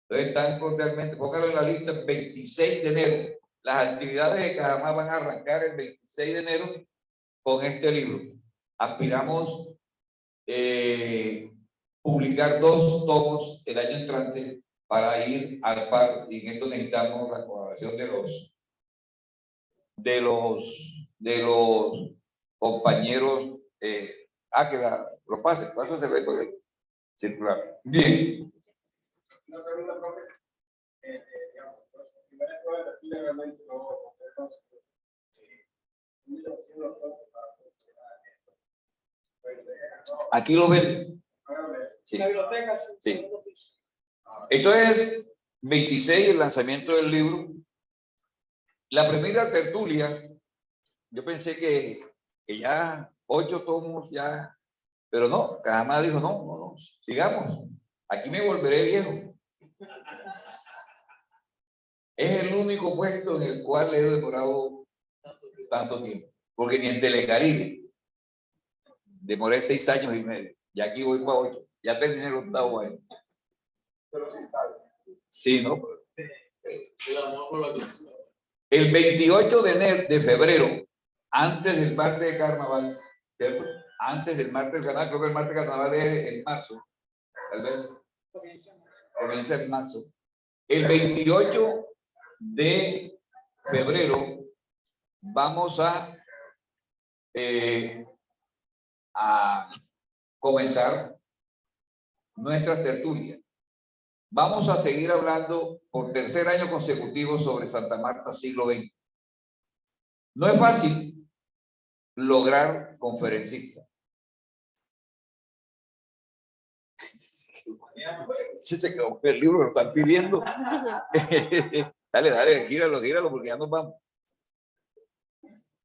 Entonces están cordialmente, póngalo en la lista, 26 de enero. Las actividades de Cajamá van a arrancar el 26 de enero con este libro. Aspiramos publicar 2 tomos el año entrante para ir al par, y en esto necesitamos la colaboración de los compañeros. Que lo pase se ve con el circular. Bien. Una pregunta, profe. Digamos, los primeros pruebas de realmente no Aquí lo ven. Sí. Sí. Entonces, 26, el lanzamiento del libro. La primera tertulia, yo pensé que ya 8 tomos ya, pero no, Cajamá dijo no, sigamos. Aquí me volveré viejo. Es el único puesto en el cual he demorado tanto tiempo, porque ni en Telecaribe demoré 6 años y medio, y aquí voy para 8, ya terminé el 8º año. Pero sí, está bien. Sí, ¿no? El 28 de febrero, antes del martes de carnaval, ¿cierto? Antes del martes del carnaval, creo que el martes del carnaval es en marzo, tal vez comienza en marzo. El 28 de febrero vamos a comenzar nuestras tertulias. Vamos a seguir hablando por 3er año consecutivo sobre Santa Marta siglo XX. No es fácil lograr conferencistas. El libro lo están pidiendo. Dale, gíralo porque ya nos vamos.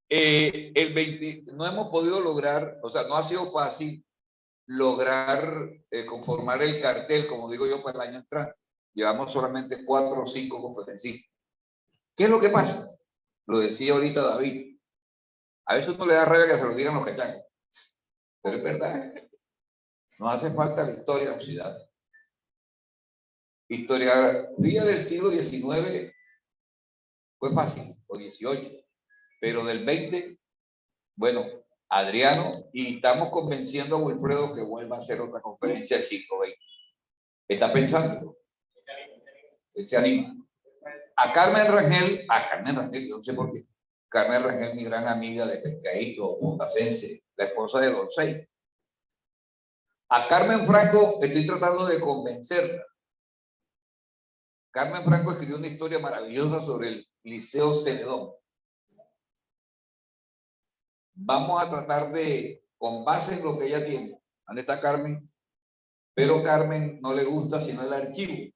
El 20, no hemos podido lograr, o sea, no ha sido fácil lograr conformar el cartel, como digo yo, para el año entrante. Llevamos solamente 4 o 5 conferencistas. ¿Qué es lo que pasa? Lo decía ahorita David. A veces uno le da rabia que se lo digan los cachacos, pero es verdad. Nos hace falta la historia de la ciudad. Historiografía del siglo XIX fue fácil, o XVIII, pero del XX, bueno, Adriano, y estamos convenciendo a Wilfredo que vuelva a hacer otra conferencia del siglo XX. Está pensando. Él se anima. A Carmen Rangel, yo no sé por qué. Carmen Rangel, mi gran amiga de Pescadito, bonacense, la esposa de Don Sey. A Carmen Franco estoy tratando de convencerla. Carmen Franco escribió una historia maravillosa sobre el Liceo Celedón. Vamos a tratar de, con base en lo que ella tiene. ¿Dónde está Carmen? Pero Carmen no le gusta sino el archivo.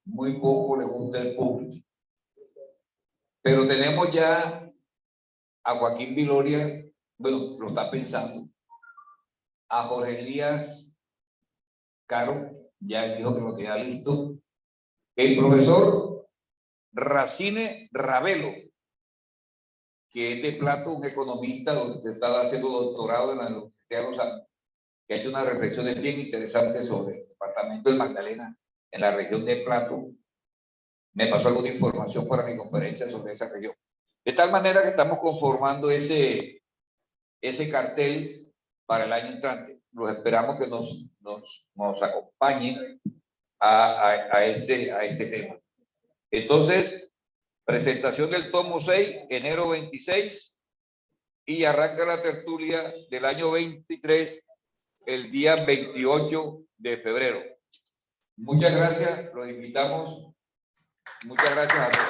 Muy poco le gusta el público. Pero tenemos ya a Joaquín Viloria, bueno, lo está pensando. A Jorge Elías Caro, ya dijo que lo tenía listo. El profesor Racine Ravelo, que es de Plato, un economista, donde está haciendo doctorado en la Universidad de Los Andes, que ha hecho una reflexión bien interesante sobre el departamento del Magdalena en la región de Plato. Me pasó alguna información para mi conferencia sobre esa región. De tal manera que estamos conformando ese cartel para el año entrante. Los esperamos que nos acompañen a este tema. Entonces, presentación del tomo 6, enero 26, y arranca la tertulia del año 23, el día 28 de febrero. Muchas gracias, los invitamos. Muchas gracias a todos.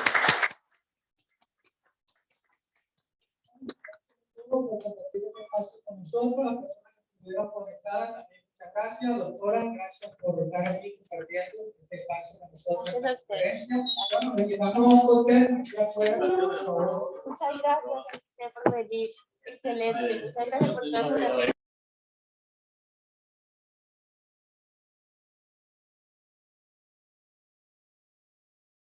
Con nosotros, las personas que estuvieron conectadas, muchas gracias, doctora, gracias por estar aquí compartiendo este espacio con nosotros. Gracias a ustedes. Bueno, necesitamos un hotel aquí afuera, por favor. Muchas gracias a usted por venir. Excelente. Muchas gracias por todo.